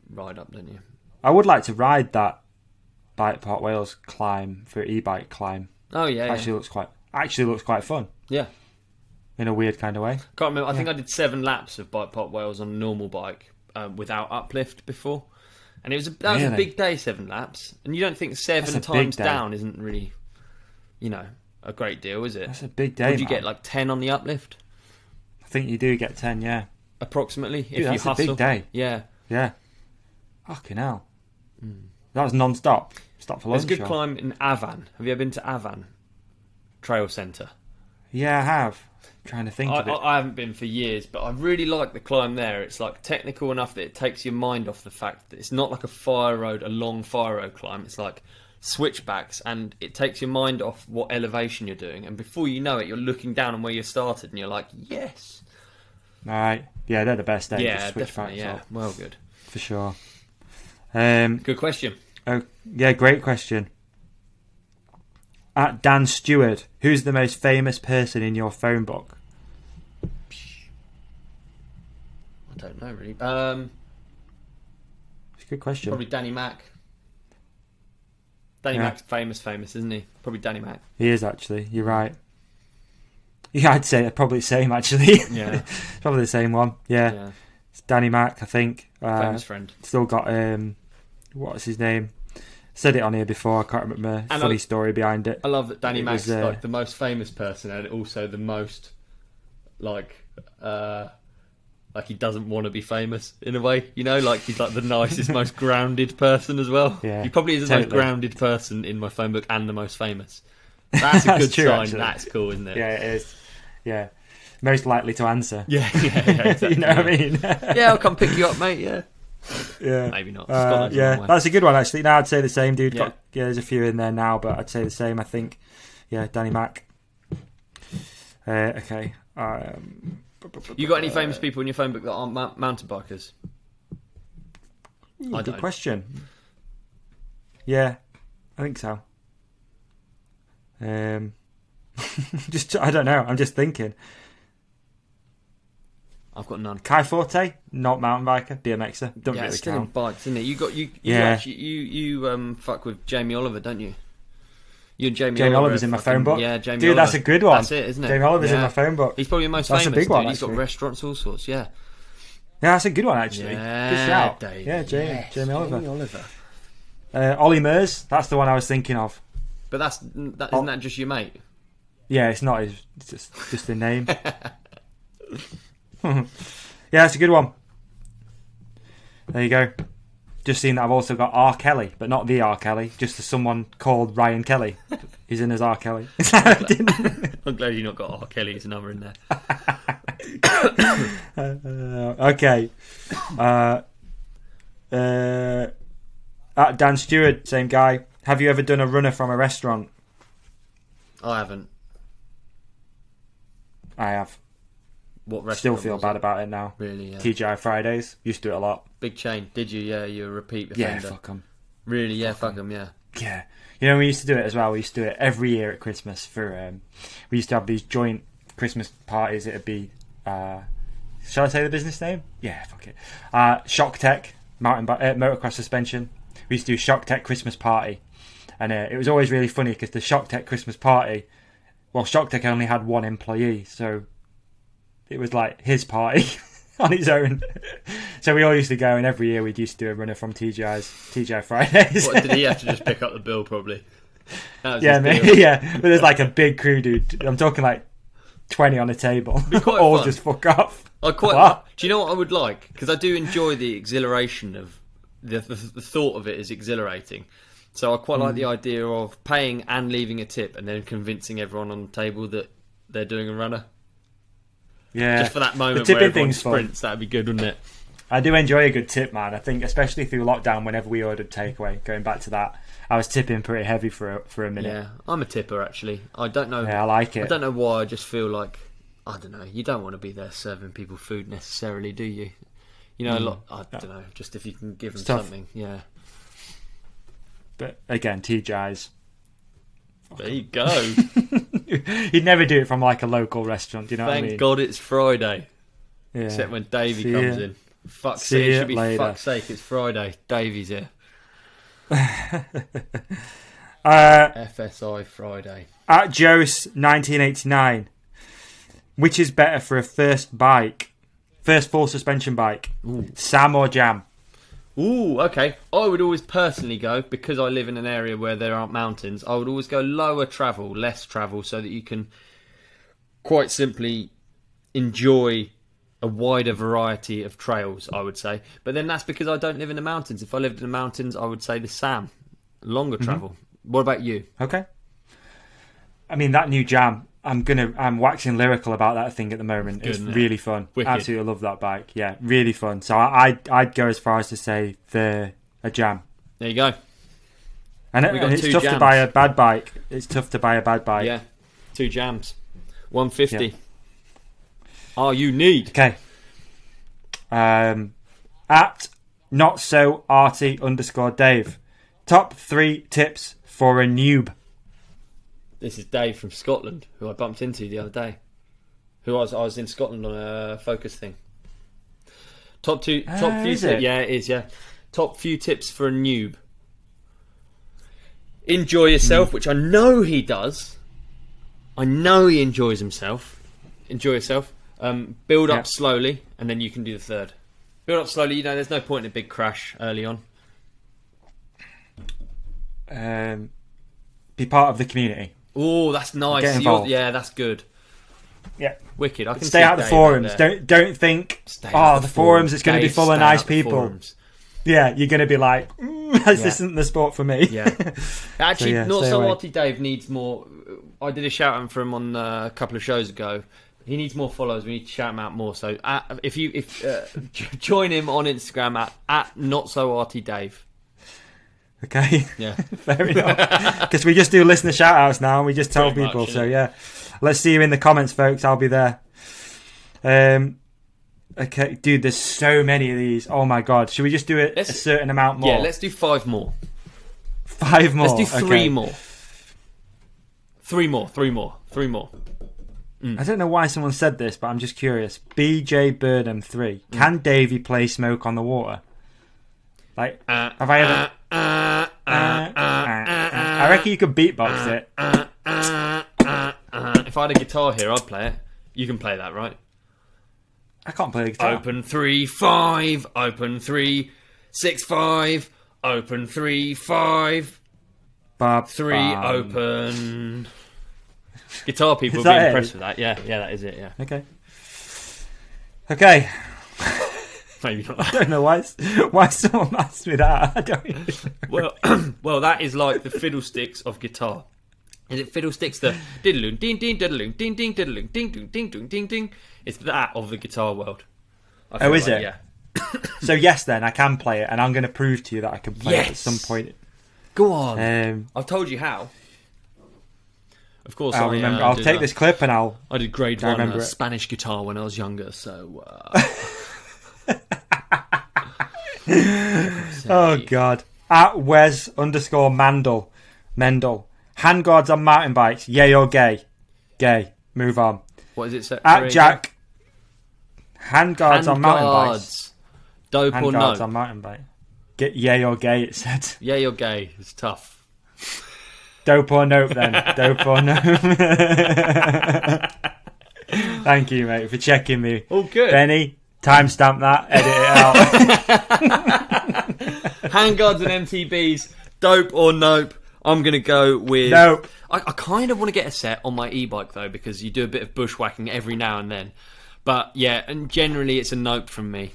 ride up, don't you? I would like to ride that Bike Park Wales climb for e-bike climb. Oh yeah, Looks quite fun. Yeah. in a weird kind of way. Can't remember. I think I did 7 laps of Bike Park Wales on a normal bike without uplift before. And that was a big day, 7 laps. And you don't think 7 times down isn't really, a great deal, is it? That's a big day, Would you get like 10 on the uplift? I think you do get 10, yeah. Approximately, Dude, if you hustle. That's a big day. Yeah. Yeah. Fucking hell. That was non-stop. Stop for lunch. There's a good climb in Avan. Have you ever been to Avan Trail Centre? Yeah, I have. I'm trying to think of it. I haven't been for years, but I really like the climb there. It's like technical enough that it takes your mind off the fact that it's not like a long fire road climb. It's like switchbacks, and it takes your mind off what elevation you're doing. And before you know it, you're looking down on where you started, and you're like, yes. Right. Yeah, they're the best days. Yeah, definitely. Yeah, well, good. For sure. Good question. Oh, yeah, great question. At Dan Stewart, who's the most famous person in your phone book? I don't know, really. It's a good question. Probably Danny Mac. Danny Mac's famous, isn't he? Probably Danny Mac. He is, actually. You're right. Yeah, I'd say probably the same, actually. Yeah. Probably the same one. Yeah. It's Danny Mac, I think. Famous friend. Still got, what's his name? Said it on here before, I can't remember. Funny story behind it. I love that Danny Mac's like the most famous person and also the most like he doesn't want to be famous in a way, like he's like the nicest, most grounded person as well. Yeah, he probably is the most grounded person in my phone book and the most famous. That's a good sign. Actually. That's cool, isn't it? Yeah, it is. Yeah. Most likely to answer. Yeah, exactly. You know what I mean? Yeah, I'll come pick you up, mate, yeah. Yeah, maybe not. That's a good one actually. Now I'd say the same, dude. Yeah. There's a few in there now, but I'd say the same. I think, Danny Mac. Okay. You got any famous people in your phone book that aren't mountain bikers? Good question. Yeah, I think so. I don't know. I'm just thinking. I've got none. Kai Forte, not mountain biker, BMXer. Don't really still count. In bikes, isn't it? You fuck with Jamie Oliver, don't you? You and Jamie Oliver's in my phone book. Yeah, Jamie Dude, Oliver. That's a good one. That's it, isn't it? Jamie Oliver's in my phone book. He's probably the most famous. That's a big one. He's got restaurants, all sorts. Yeah. Yeah, that's a good one actually. Yeah, good shout. Dave. Yeah, Jamie Oliver. Jamie Oliver. Olly Murs. That's the one I was thinking of. But isn't that just your mate? Yeah, it's not. It's just the name. Yeah, that's a good one. There you go. Just seen that I've also got R. Kelly, but not the R. Kelly, just someone called Ryan Kelly. He's in as R. Kelly. I'm glad you've not got R. Kelly's number in there. Okay. Dan Stewart, same guy. Have you ever done a runner from a restaurant? I haven't. I have. What restaurant? Still feel bad about it now. Really? Yeah. TGI Fridays. Used to do it a lot. Big chain. Did you? Yeah, you're a repeat offender. Yeah, fuck them. Really? Yeah, fuck them. Yeah. Yeah. We used to do it as well. We used to do it every year at Christmas. We used to have these joint Christmas parties. It'd be, shall I say the business name? Yeah, fuck it. Shock Tech motocross suspension. We used to do Shock Tech Christmas party, and it was always really funny because the Shock Tech Christmas party, Shock Tech only had one employee, so it was like his party on his own. So we all used to go, and every year we used to do a runner from TGI Fridays. What, did he have to just pick up the bill probably? Yeah, maybe, yeah. But there's like a big crew, dude. I'm talking like 20 on a table. All fun. Just fuck off. Do you know what I would like? Because I do enjoy the exhilaration of the thought of it is exhilarating. So I quite like the idea of paying and leaving a tip, and then convincing everyone on the table that they're doing a runner. Yeah, just for that moment where everyone sprints, that'd be good, wouldn't it? I do enjoy a good tip, man. I think especially through lockdown, whenever we ordered takeaway, going back to that, I was tipping pretty heavy for a minute. Yeah, I'm a tipper actually. I don't know. Yeah, I like it. I don't know why. I just feel like, I don't know. You don't want to be there serving people food necessarily, do you? A lot. I don't know. Just if you can give them something, yeah. But again, TGI's. There you go. You'd never do it from like a local restaurant, you know what I mean? Thank God it's Friday. Yeah. Except when Davey comes in. Fuck's sake, it should be later. Fuck's sake, it's Friday. Davey's here. FSI Friday. At Joe's 1989. Which is better for a first full suspension bike? Ooh. Sam or Jam? Ooh, okay. I would always personally go, because I live in an area where there aren't mountains, I would always go lower travel, less travel, so that you can quite simply enjoy a wider variety of trails, I would say. But then that's because I don't live in the mountains. If I lived in the mountains, I would say the Sam. Longer travel. What about you? Okay. I mean, that new Jam, I'm waxing lyrical about that thing at the moment. It's really fun. Wicked. Absolutely love that bike. Yeah, really fun. So I'd go as far as to say a Jam. There you go. And it's tough to buy a bad bike. It's tough to buy a bad bike. Yeah, 2 Jams. 150. Yeah. All you need. Okay. At @NotSoArty_Dave. Top 3 tips for a noob. This is Dave from Scotland, who I bumped into the other day. I was in Scotland on a focus thing. Top few tips. Yeah, it is. Yeah, top few tips for a noob. Enjoy yourself, which I know he does. I know he enjoys himself. Enjoy yourself. Build up slowly, and then you can do the third. Build up slowly. You know, there's no point in a big crash early on. Be part of the community. Oh, that's nice. Get involved. Yeah, that's good. Yeah, wicked. I can stay out of the forums. Don't think. The forums. It's going to be full of nice people. Yeah, you're going to be like, this isn't the sport for me. Yeah. Actually, Not So Arty Dave needs more. I did a shout out for him on a couple of shows ago. He needs more followers. We need to shout him out more. So if join him on Instagram at Not So Arty Dave. Okay. Yeah. Fair enough. Because we just do listener shout outs now and we just tell people. So yeah. Let's see you in the comments, folks. I'll be there. Okay, dude, there's so many of these. Oh my god. Should we just do a certain amount more? Yeah, let's do 5 more. 5 more. Let's do 3 more. 3 more. 3 more. 3 more. I don't know why someone said this, but I'm just curious. BJ Burnham 3. Can Davey play Smoke on the Water? Like, have I ever... I reckon you could beatbox it. If I had a guitar here, I'd play it. You can play that, right? I can't play the guitar. Open 3 5. Open 3 6 5. Open 3 5. 3 open. Guitar people will be impressed with that. Yeah, that is it. Yeah. Okay. Maybe not. I don't know why someone asked me that. I don't even know. Well, that is like the fiddlesticks of guitar. Is it fiddlesticks? The diddle ding ding diddle ding ding diddle ding ding ding ding ding ding. It's that of the guitar world. Is it? Yeah. So yes, then I can play it, and I'm going to prove to you that I can play it at some point. Go on. I've told you how. Of course, I'll remember. I'll take this clip and I did grade 1 Spanish guitar when I was younger. So. Oh God! At Wes_Mendel. Handguards on mountain bikes, yay or gay? Gay. Move on. What is it? At Jack. Handguards on mountain bikes. Dope or no? Handguards on mountain bike. Get yay or gay? It said. Yay or gay? It's tough. Dope or nope then. Dope or nope. Thank you, mate, for checking me. All good. Benny, timestamp that. Edit it out. Handguards and MTBs. Dope or nope? I'm going to go with... Nope. I kind of want to get a set on my e-bike, though, because you do a bit of bushwhacking every now and then. But, yeah, and generally it's a nope from me.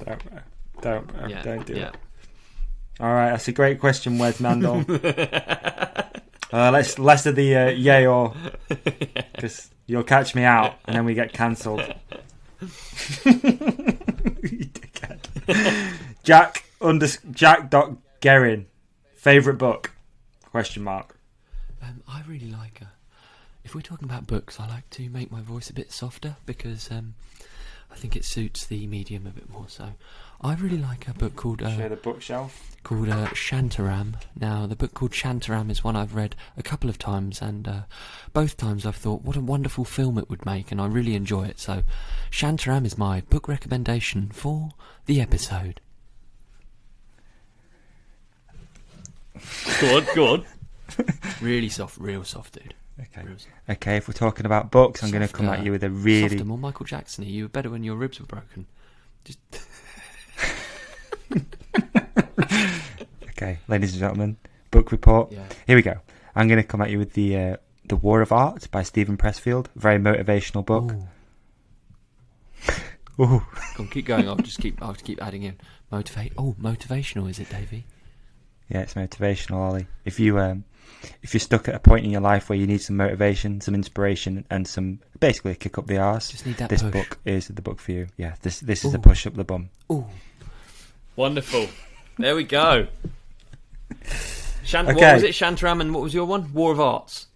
Don't do it. All right, that's a great question, Wes Mandel. Let's less of the yay or... Because you'll catch me out, and then we get cancelled. You dickhead. Jack.Gerin. Favourite book? ? I really like if we're talking about books, I like to make my voice a bit softer because I think it suits the medium a bit more. So I really like a book called Share the bookshelf. Called Shantaram. Now the book called Shantaram is one I've read a couple of times, and both times I've thought what a wonderful film it would make, and I really enjoy it. So Shantaram is my book recommendation for the episode. Go on. Really soft, real soft, dude. Okay, if we're talking about books, I'm going to come at you with a really... Softer, more Michael Jackson. You were better when your ribs were broken. Just... Okay, ladies and gentlemen, book report. Yeah. Here we go. I'm going to come at you with the War of Art by Stephen Pressfield. Very motivational book. Ooh. Ooh. Come on, keep going. I'll have to keep adding in. Motivational, is it, Davey? Yeah, it's motivational, Ollie. If you're stuck at a point in your life where you need some motivation, some inspiration, and some basically a kick up the arse, just need that this push. book is the book for you. Yeah, this is a push up the bum. Ooh, wonderful. There we go. What was it? Shantaram, and what was your one? War of Arts.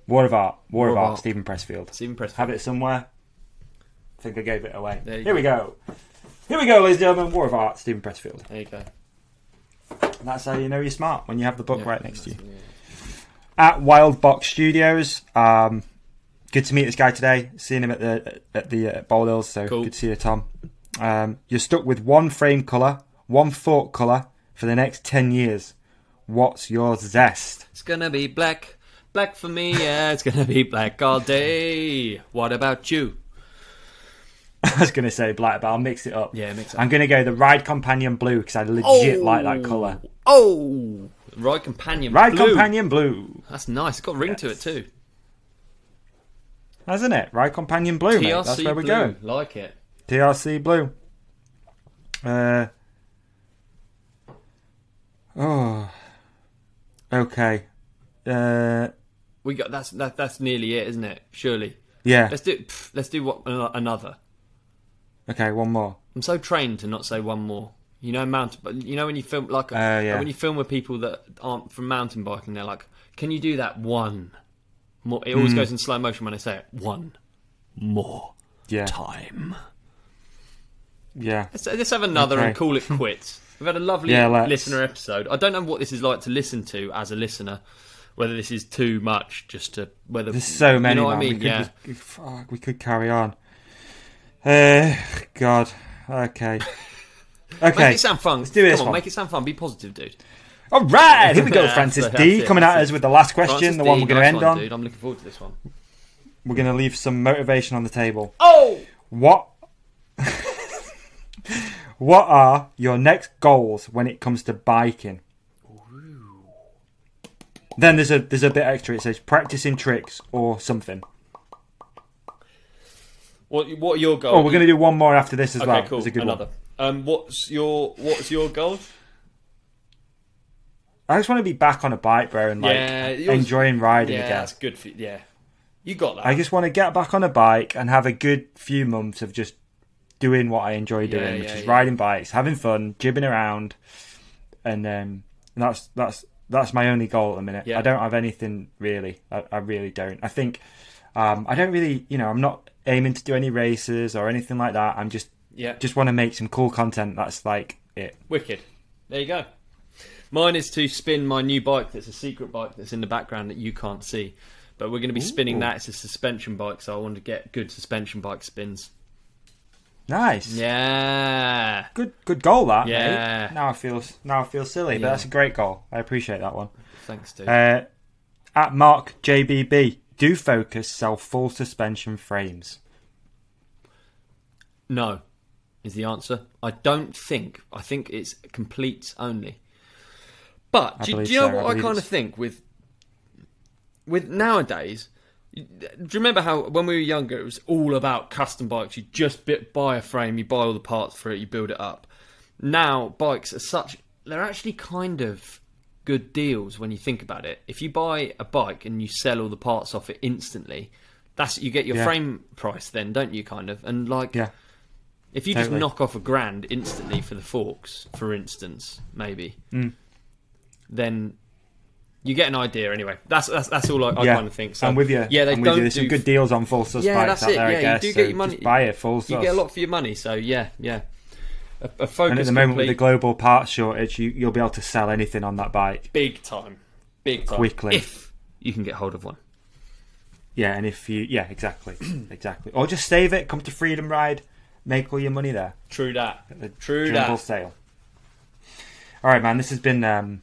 War of Art. Stephen Pressfield. Pressfield. Have it somewhere. I think I gave it away. Here we go, ladies and gentlemen. War of Art, Stephen Pressfield. There you go. And that's how you know you're smart, when you have the book right next to you. At Wild Box Studios. Good to meet this guy today. Seen him at the Bold Hills, so cool. Good to see you, Tom. You're stuck with one frame colour, one thought colour for the next 10 years. What's your zest? It's gonna be black. Black for me, yeah. It's gonna be black all day. What about you? I was going to say black, but I'll mix it up. Yeah, mix it up. I'm going to go the Ride Companion Blue because I legit like that colour. Oh! Ride Companion Blue. Ride Companion Blue. That's nice. It's got a ring to it too. Hasn't it? Ride Companion Blue, mate. That's where we're going. Like it. TRC Blue. Okay. We got that's nearly it, isn't it? Surely. Yeah. Let's do another. Okay, one more. I'm so trained to not say one more. You know, when you film like when you film with people that aren't from mountain biking, they're like, "Can you do that one more?" It always goes in slow motion when I say it. One more time. Yeah. Let's have another and call it quits. We've had a lovely listener episode. I don't know what this is like to listen to as a listener. Whether this is too much, there's so many. You know what I mean? We could carry on. God. Okay. Make it sound fun. Let's do this. Come on, make it sound fun. Be positive, dude. All right, here we go. Francis D coming at us with the last question, the one we're going to end on. Dude, I'm looking forward to this one. We're going to leave some motivation on the table. Oh, what? What are your next goals when it comes to biking? Then there's a bit extra. It says practicing tricks or something. What are your goals? Oh, we're going to do one more after this as well. Okay, cool. It's a good Another. One. What's your goal? I just want to be back on a bike, bro, and enjoying riding again. Yeah, that's good for you. Yeah, you got that. I just want to get back on a bike and have a good few months of just doing what I enjoy doing, which is riding bikes, having fun, jibbing around, and that's my only goal at the minute. Yeah. I don't have anything really. I really don't. I think I don't really, I'm not aiming to do any races or anything like that. I'm just want to make some cool content. That's like it. Wicked. There you go. Mine is to spin my new bike. That's a secret bike that's in the background that you can't see. But we're going to be spinning that. It's a suspension bike, so I want to get good suspension bike spins. Nice. Yeah. Good goal, that. Yeah. Mate. Now I feel silly, but that's a great goal. I appreciate that one. Thanks, dude. At Mark JBB, do Focus sell full suspension frames? No, is the answer. I don't think. I think it's complete only. But do you know what I kind of think with nowadays? Do you remember how when we were younger it was all about custom bikes? You just buy a frame, you buy all the parts for it, you build it up. Now bikes are they're actually kind of good deals when you think about it. If you buy a bike and you sell all the parts off it instantly, you get your frame price then, don't you? Kind of, and if you just knock off $1,000 instantly for the forks, for instance, maybe. Then you get an idea anyway. That's all I kind of think. So, I'm with you. Yeah, There's some good deals on full sus bikes out there, I guess. You do get your money. Just buy it full sus. You get a lot for your money, so yeah. A Focus and at the moment with the global parts shortage, you'll be able to sell anything on that bike. Big time. Quickly. If you can get hold of one. Yeah, and if you... Yeah, exactly. Exactly. Or just save it, come to Freedom Ride, make all your money there. True that. True that. Sale. All right, man, this has been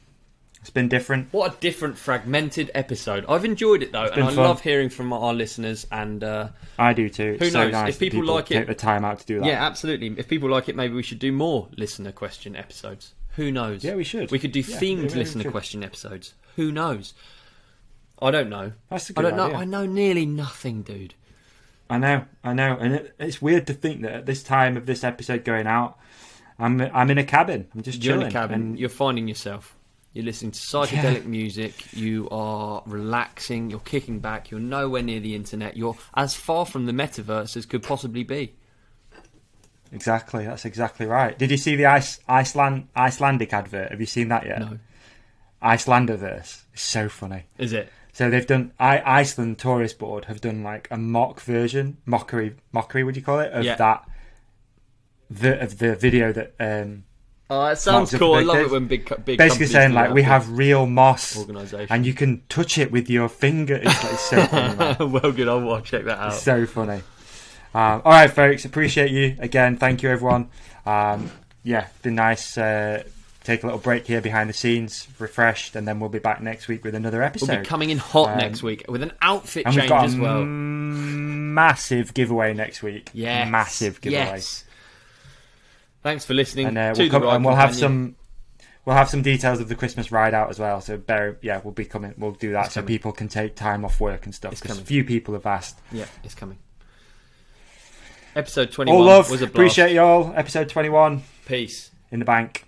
It's been different. What a different, fragmented episode. I've enjoyed it though, and I love hearing from our listeners. And I do too. Who knows? Nice if people like it, take the time out to do that. Yeah, absolutely. If people like it, maybe we should do more listener question episodes. Who knows? Yeah, we should. We could do themed listener question episodes. Who knows? I don't know. That's a good idea. I know nearly nothing, dude. I know, and it's weird to think that at this time of this episode going out, I'm in a cabin. I'm just chilling. You're in a cabin. And you're finding yourself. You're listening to psychedelic music. You are relaxing. You're kicking back. You're nowhere near the internet. You're as far from the metaverse as could possibly be. Exactly. That's exactly right. Did you see the Icelandic advert? Have you seen that yet? No. Icelanderverse. It's so funny. Is it? So they've done Iceland Tourist Board have done like a mockery would you call it of that of the video that oh, it sounds cool. I love it when big basically saying like we have real moss organisation and you can touch it with your finger. It's so funny, man. Well, good. I'll check that out. It's so funny. All right, folks. Appreciate you again. Thank you, everyone. Been nice. Take a little break here behind the scenes, refreshed, and then we'll be back next week with another episode. We'll be coming in hot next week with an outfit change as well. Massive giveaway next week. Yeah, massive giveaway. Yes. Thanks for listening. And we'll have some details of the Christmas ride out as well. So we'll be coming. We'll do that so people can take time off work and stuff. Because a few people have asked. Yeah, it's coming. Episode 21 all love. Was a blast. Appreciate you all. Episode 21. Peace. In the bank.